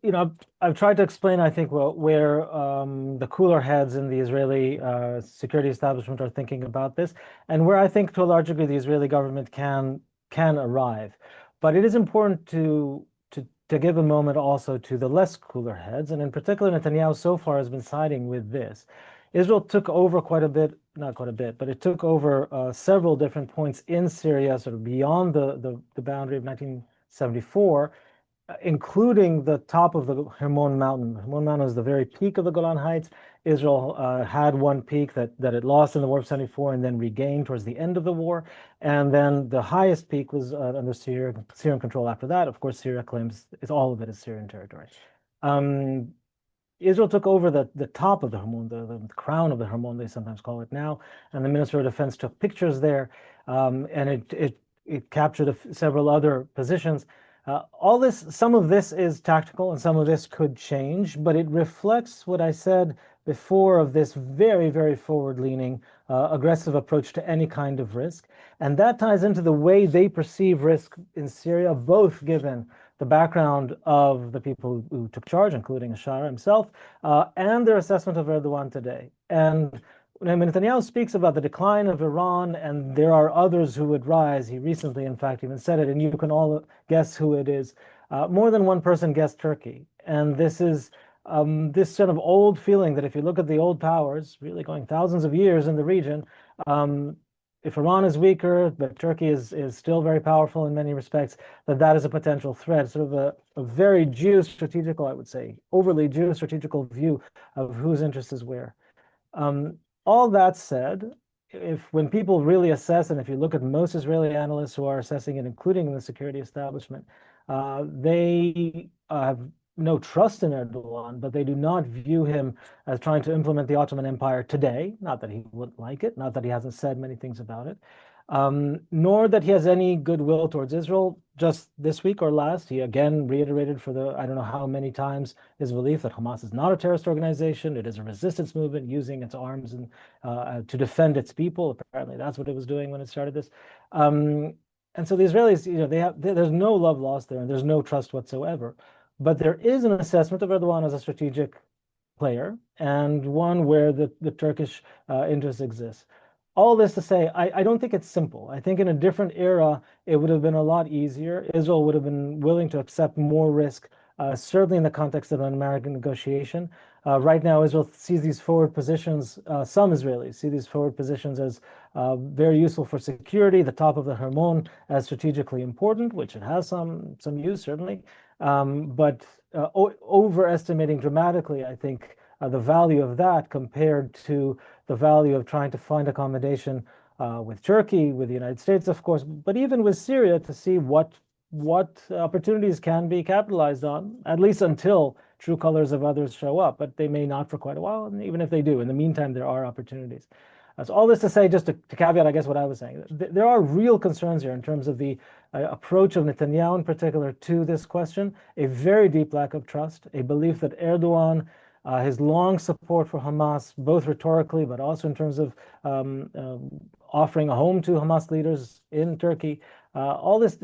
Speaker 3: I've tried to explain, I think, where the cooler heads in the Israeli security establishment are thinking about this, and where I think, to a large degree, the Israeli government can arrive. But it is important to give a moment also to the less cooler heads, and in particular, Netanyahu so far has been siding with this. Israel took over quite a bit, not quite a bit, but it took over several different points in Syria, sort of beyond the boundary of 1974, including the top of the Hermon Mountain. Hermon Mountain is the very peak of the Golan Heights. Israel had one peak that it lost in the War of 74 and then regained towards the end of the war. And then the highest peak was under Syrian control after that. Of course, Syria claims all of it is Syrian territory. Israel took over the top of the Hermon, the crown of the Hermon, they sometimes call it now, and the Minister of Defense took pictures there, and it captured several other positions. Some of this is tactical and some of this could change, but it reflects what I said before of this very, very forward-leaning, aggressive approach to any kind of risk. And that ties into the way they perceive risk in Syria, both given the background of the people who took charge, including al-Sharaa himself, and their assessment of Erdogan today. And when Netanyahu speaks about the decline of Iran and there are others who would rise, he recently, in fact, even said it, and you can all guess who it is. More than one person guessed Turkey. And this is this sort of old feeling that if you look at the old powers, really going thousands of years in the region, if Iran is weaker, but Turkey is still very powerful in many respects, that is a potential threat, sort of a very geostrategical, I would say, overly geostrategical view of whose interest is where. All that said, when people really assess, and if you look at most Israeli analysts who are assessing it, including in the security establishment, they have no trust in Erdogan, but they do not view him as trying to implement the Ottoman Empire today. Not that he wouldn't like it, not that he hasn't said many things about it, nor that he has any goodwill towards Israel. Just this week or last, he again reiterated for I don't know how many times, his belief that Hamas is not a terrorist organization. It is a resistance movement using its arms to defend its people. Apparently, that's what it was doing when it started this. And so the Israelis, there's no love lost there, and there's no trust whatsoever. But there is an assessment of Erdogan as a strategic player and one where the Turkish interest exists. All this to say, I don't think it's simple. I think in a different era, it would have been a lot easier. Israel would have been willing to accept more risk, certainly in the context of an American negotiation. Right now, Israel sees these forward positions, some Israelis see these forward positions as very useful for security, the top of the Hermon as strategically important, which it has some use, certainly. But overestimating dramatically, I think, the value of that compared to the value of trying to find accommodation with Turkey, with the United States, of course, but even with Syria to see what opportunities can be capitalized on, at least until true colors of others show up. But they may not for quite a while, and even if they do, in the meantime, there are opportunities. So all this to say, just to caveat, I guess, what I was saying, there are real concerns here in terms of the approach of Netanyahu in particular to this question, a very deep lack of trust, a belief that Erdogan, his long support for Hamas, both rhetorically, but also in terms of offering a home to Hamas leaders in Turkey, all this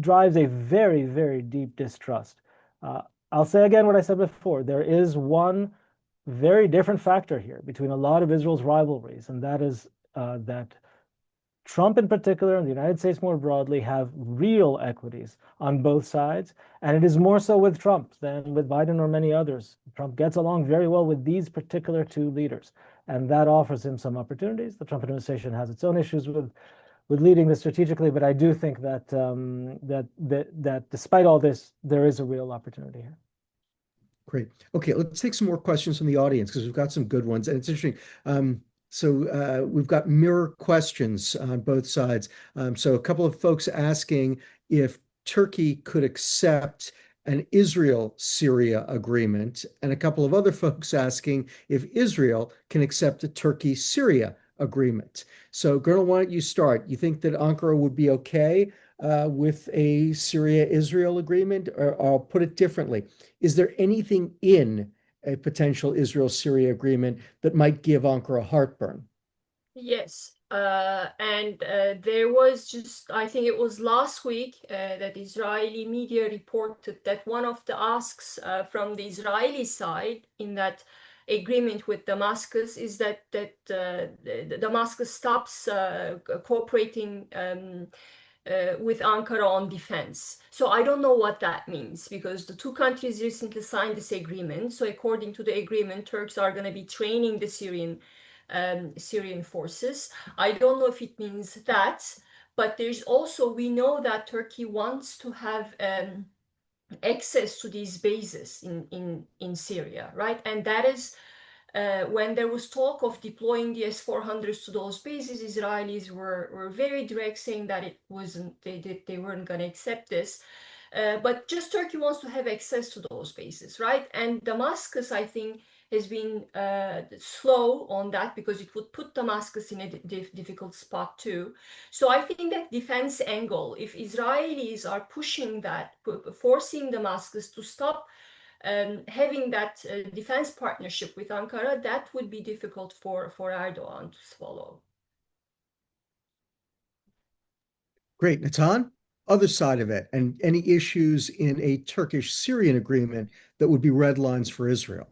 Speaker 3: drives a very, very deep distrust. I'll say again what I said before. There is one very different factor here between a lot of Israel's rivalries, and that is that Trump in particular and the United States more broadly have real equities on both sides. And it is more so with Trump than with Biden or many others. Trump gets along very well with these particular two leaders, and that offers him some opportunities. The Trump administration has its own issues with leading this strategically, but I do think that that despite all this, there is a real opportunity here.
Speaker 1: Great. Okay, let's take some more questions from the audience because we've got some good ones. And it's interesting. We've got mirror questions on both sides. So a couple of folks asking if Turkey could accept an Israel-Syria agreement, and a couple of other folks asking if Israel can accept a Turkey-Syria agreement. So, Gernot, why don't you start? You think that Ankara would be okay with a Syria-Israel agreement? Or I'll put it differently. Is there anything in a potential Israel-Syria agreement that might give Ankara heartburn?
Speaker 2: Yes. There was just, I think it was last week that Israeli media reported that one of the asks from the Israeli side in that agreement with Damascus is that Damascus stops cooperating with Ankara on defense. So I don't know what that means because the two countries recently signed this agreement. So according to the agreement, Turks are going to be training the Syrian forces. I don't know if it means that, but there's also, we know that Turkey wants to have access to these bases in Syria, right? And that is when there was talk of deploying the S-400s to those bases, Israelis were very direct, saying that it wasn't, they weren't going to accept this. But just Turkey wants to have access to those bases, right? And Damascus, I think, has been slow on that because it would put Damascus in a difficult spot too. So I think that defense angle, if Israelis are pushing that, forcing Damascus to stop having that defense partnership with Ankara, that would be difficult for Erdogan to swallow.
Speaker 1: Great. Natan, other side of it, and any issues in a Turkish-Syrian agreement that would be red lines for Israel?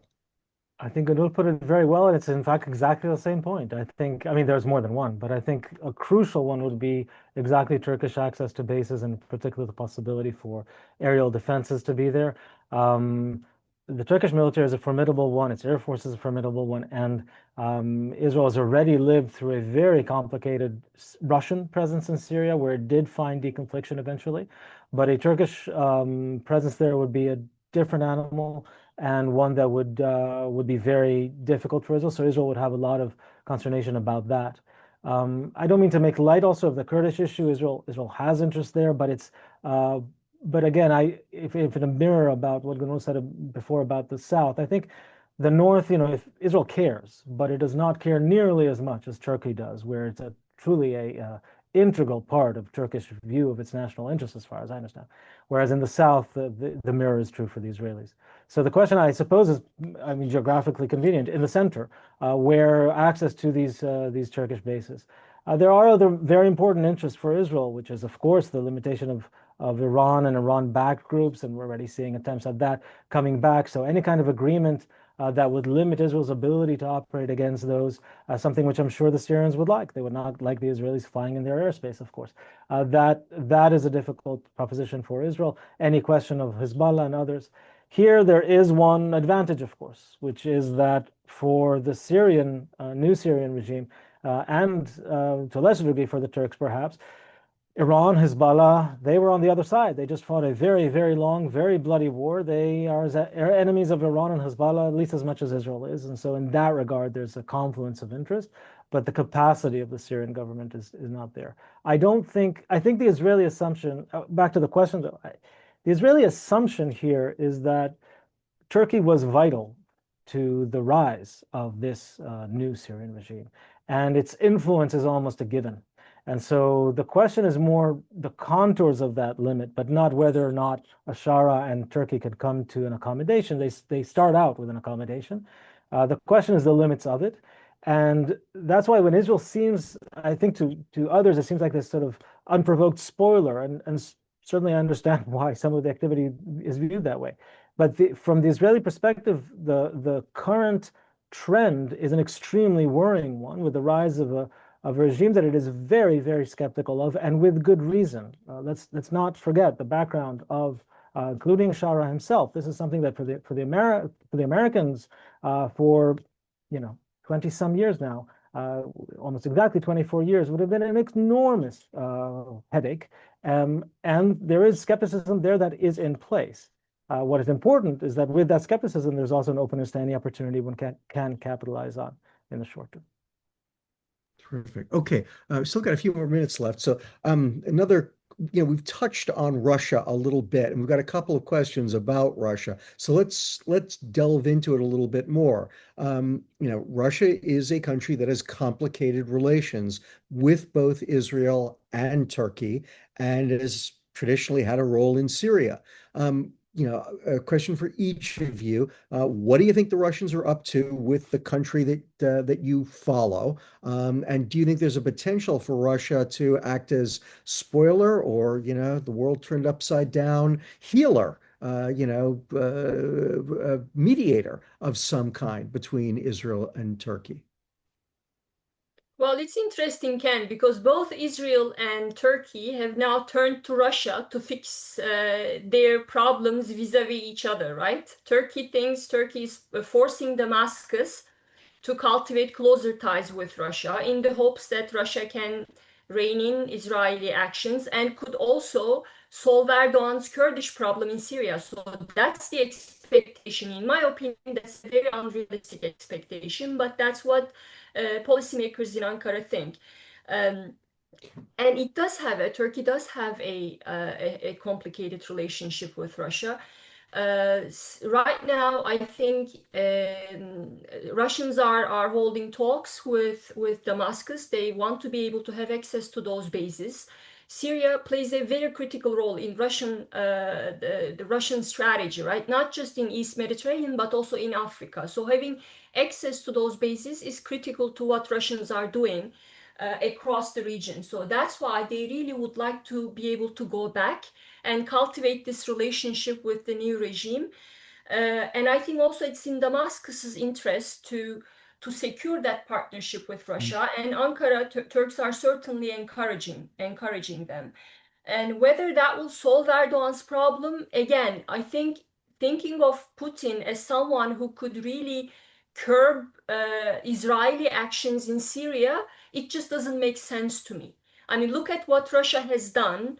Speaker 3: I think Adul put it very well, and it's in fact exactly the same point. I mean, there's more than one, but I think a crucial one would be exactly Turkish access to bases, and in particular the possibility for aerial defenses to be there. The Turkish military is a formidable one, its air force is a formidable one, and Israel has already lived through a very complicated Russian presence in Syria, where it did find deconfliction eventually. But a Turkish presence there would be a different animal, and one that would be very difficult for Israel. So Israel would have a lot of consternation about that. I don't mean to make light also of the Kurdish issue. Israel has interest there, but it's but again, if in a mirror about what Gunnar said before about the South, I think the North, if Israel cares, but it does not care nearly as much as Turkey does, where it's truly a integral part of Turkish view of its national interests, as far as I understand. Whereas in the South, the mirror is true for the Israelis. So the question, I suppose, is, I mean, geographically convenient in the center, where access to these Turkish bases. There are other very important interests for Israel, which is, of course, the limitation of Iran and Iran-backed groups, and we're already seeing attempts at that coming back. So any kind of agreement that would limit Israel's ability to operate against those, something which I'm sure the Syrians would like. They would not like the Israelis flying in their airspace, of course. That is a difficult proposition for Israel. Any question of Hezbollah and others. Here, there is one advantage, of course, which is that for the Syrian, new Syrian regime, and to a lesser degree for the Turks, perhaps, Iran, Hezbollah, they were on the other side. They just fought a very, very long, very bloody war. They are enemies of Iran and Hezbollah, at least as much as Israel is. And so in that regard, there's a confluence of interest, but the capacity of the Syrian government is not there. I think the Israeli assumption, back to the question though, the Israeli assumption here is that Turkey was vital to the rise of this new Syrian regime, and its influence is almost a given. And so the question is more the contours of that limit, but not whether or not al-Sharaa and Turkey could come to an accommodation. They start out with an accommodation. The question is the limits of it. And that's why when Israel seems, I think to others, it seems like this sort of unprovoked spoiler. And certainly I understand why some of the activity is viewed that way. But from the Israeli perspective, the current trend is an extremely worrying one with the rise of a regime that it is very, very skeptical of, and with good reason. Let's not forget the background of including al-Sharaa himself. This is something that for the Americans for 20 some years now, almost exactly 24 years, would have been an enormous headache. And there is skepticism there that is in place. What is important is that with that skepticism, there's also an openness to any opportunity one can capitalize on in the short term.
Speaker 1: Terrific. Okay, still got a few more minutes left. So, we've touched on Russia a little bit, and we've got a couple of questions about Russia. So let's delve into it a little bit more. Russia is a country that has complicated relations with both Israel and Turkey, and has traditionally had a role in Syria. A question for each of you. What do you think the Russians are up to with the country that you follow? And do you think there's a potential for Russia to act as spoiler or, the world turned upside down healer, mediator of some kind between Israel and Turkey?
Speaker 2: Well, it's interesting, Ken, because both Israel and Turkey have now turned to Russia to fix their problems vis-a-vis each other, right? Turkey thinks Turkey is forcing Damascus to cultivate closer ties with Russia in the hopes that Russia can rein in Israeli actions and could also solve Erdogan's Kurdish problem in Syria. So that's the expectation. In my opinion, that's a very unrealistic expectation, but that's what policymakers in Ankara think. And Turkey does have a complicated relationship with Russia. Right now, I think Russians are holding talks with Damascus. They want to be able to have access to those bases. Syria plays a very critical role in the Russian strategy, right? Not just in East Mediterranean, but also in Africa. So having access to those bases is critical to what Russians are doing across the region. So that's why they really would like to be able to go back and cultivate this relationship with the new regime. And I think also it's in Damascus's interest to secure that partnership with Russia. And Ankara, Turks are certainly encouraging them. And whether that will solve Erdogan's problem, again, I think thinking of Putin as someone who could really curb Israeli actions in Syria, it just doesn't make sense to me. I mean, look at what Russia has done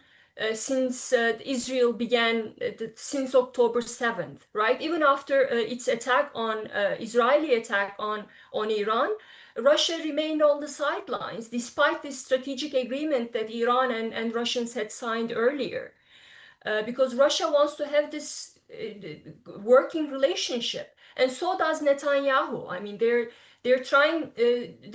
Speaker 2: since Israel began, since October 7th, right? Even after its attack on Israeli attack on Iran, Russia remained on the sidelines despite this strategic agreement that Iran and Russians had signed earlier. Because Russia wants to have this working relationship, and so does Netanyahu. I mean, they're trying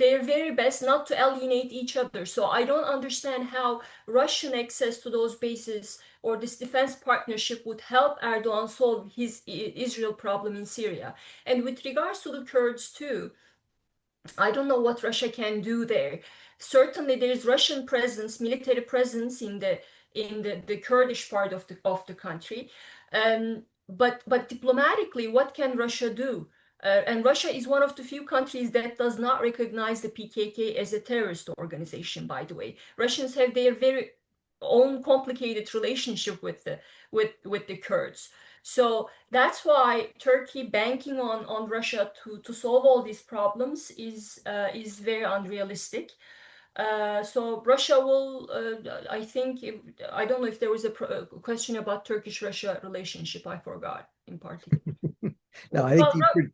Speaker 2: their very best not to alienate each other. So I don't understand how Russian access to those bases or this defense partnership would help Erdogan solve his Israel problem in Syria. And with regards to the Kurds too, I don't know what Russia can do there. Certainly, there is Russian presence, military presence in the Kurdish part of the country. But diplomatically, what can Russia do? And Russia is one of the few countries that does not recognize the PKK as a terrorist organization, by the way. Russians have their very own complicated relationship with the Kurds. So that's why Turkey banking on Russia to solve all these problems is very unrealistic. So Russia will, I think, I don't know if there was a question about Turkish-Russia relationship. I forgot in particular.
Speaker 1: No, I think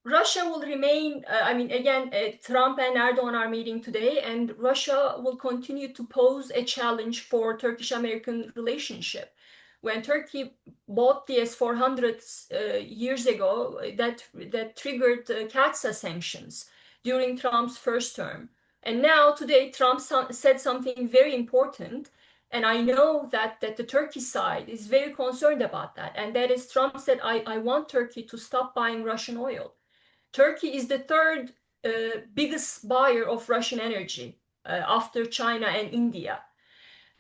Speaker 2: Russia will remain, I mean, again, Trump and Erdogan are meeting today, and Russia will continue to pose a challenge for Turkish-American relationship. When Turkey bought the S-400s years ago, that triggered CAATSA sanctions during Trump's first term. And now today, Trump said something very important, and I know that the Turkey side is very concerned about that. And that is Trump said, I want Turkey to stop buying Russian oil. Turkey is the third biggest buyer of Russian energy after China and India.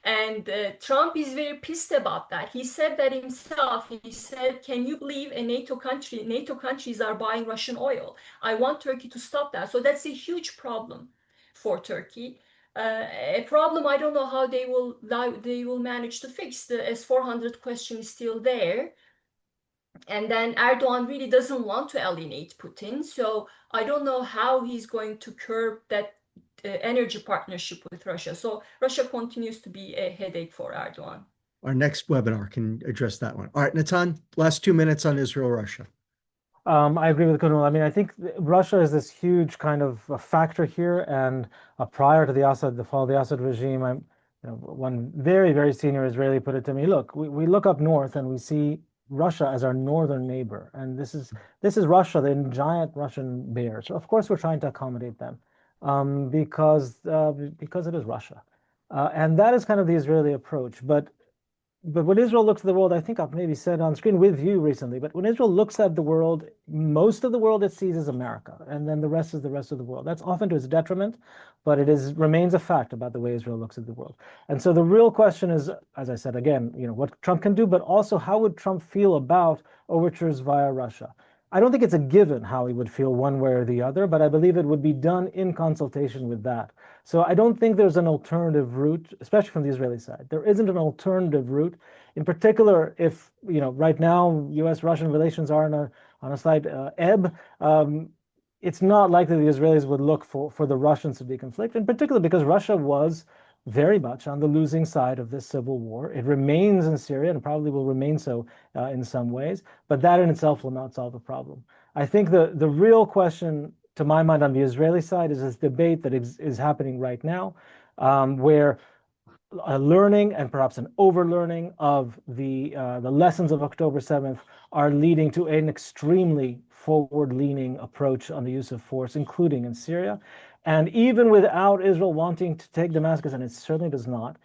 Speaker 2: And Trump is very pissed about that. He said that himself. He said, "Can you believe a NATO country? NATO countries are buying Russian oil. I want Turkey to stop that." So that's a huge problem for Turkey. A problem I don't know how they will manage to fix. The S-400 question is still there. And then Erdogan really doesn't want to alienate Putin. So I don't know how he's going to curb that energy partnership with Russia. So Russia continues to be a headache for Erdogan.
Speaker 1: Our next webinar can address that one. All right, Natan, last 2 minutes on Israel, Russia.
Speaker 3: I agree with Kunal. I mean, I think Russia is this huge kind of a factor here, and prior to the fall of the Assad regime, one very, very senior Israeli put it to me, look, we look up north and we see Russia as our northern neighbor, and this is Russia, the giant Russian bear. So of course we're trying to accommodate them, because it is Russia, and that is kind of the Israeli approach. But when Israel looks at the world, I think I've maybe said on screen with you recently, but when Israel looks at the world, most of the world it sees is America, and then the rest is the rest of the world. That's often to its detriment, but it remains a fact about the way Israel looks at the world. And so the real question is, as I said again, what Trump can do, but also how would Trump feel about overtures via Russia? I don't think it's a given how he would feel one way or the other, but I believe it would be done in consultation with that. So I don't think there's an alternative route, especially from the Israeli side. There isn't an alternative route. In particular, if right now U.S.-Russian relations are on a slight ebb, it's not likely the Israelis would look for the Russians to deconflict, in particular because Russia was very much on the losing side of this civil war. It remains in Syria and probably will remain so in some ways, but that in itself will not solve the problem. I think the real question, to my mind, on the Israeli side is this debate that is happening right now, where a learning and perhaps an overlearning of the lessons of October 7th are leading to an extremely forward-leaning approach on the use of force, including in Syria. And even without Israel wanting to take Damascus, and it certainly does not,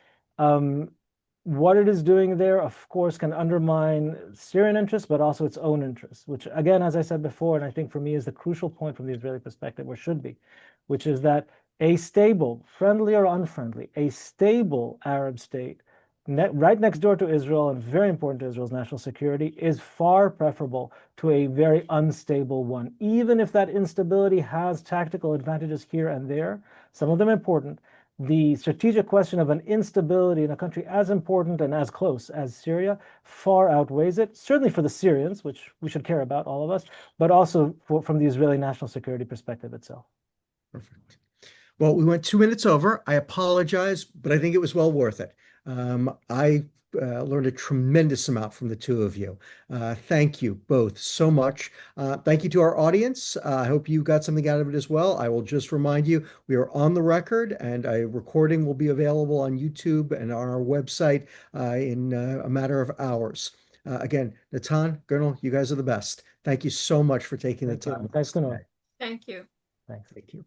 Speaker 3: what it is doing there, of course, can undermine Syrian interests, but also its own interests, which, again, as I said before, and I think for me is the crucial point from the Israeli perspective, or should be, which is that a stable, friendly or unfriendly, a stable Arab state right next door to Israel and very important to Israel's national security is far preferable to a very unstable one, even if that instability has tactical advantages here and there, some of them important. The strategic question of an instability in a country as important and as close as Syria far outweighs it, certainly for the Syrians, which we should care about, all of us, but also from the Israeli national security perspective itself.
Speaker 1: Perfect. Well, we went 2 minutes over. I apologize, but I think it was well worth it. I learned a tremendous amount from the two of you. Thank you both so much. Thank you to our audience. I hope you got something out of it as well. I will just remind you, we are on the record, and a recording will be available on YouTube and on our website in a matter of hours. Again, Natan, Gernal, you guys are the best. Thank you so much for taking the time.
Speaker 3: Thanks, Kunal.
Speaker 2: Thank you.
Speaker 3: Thanks.
Speaker 1: Thank you.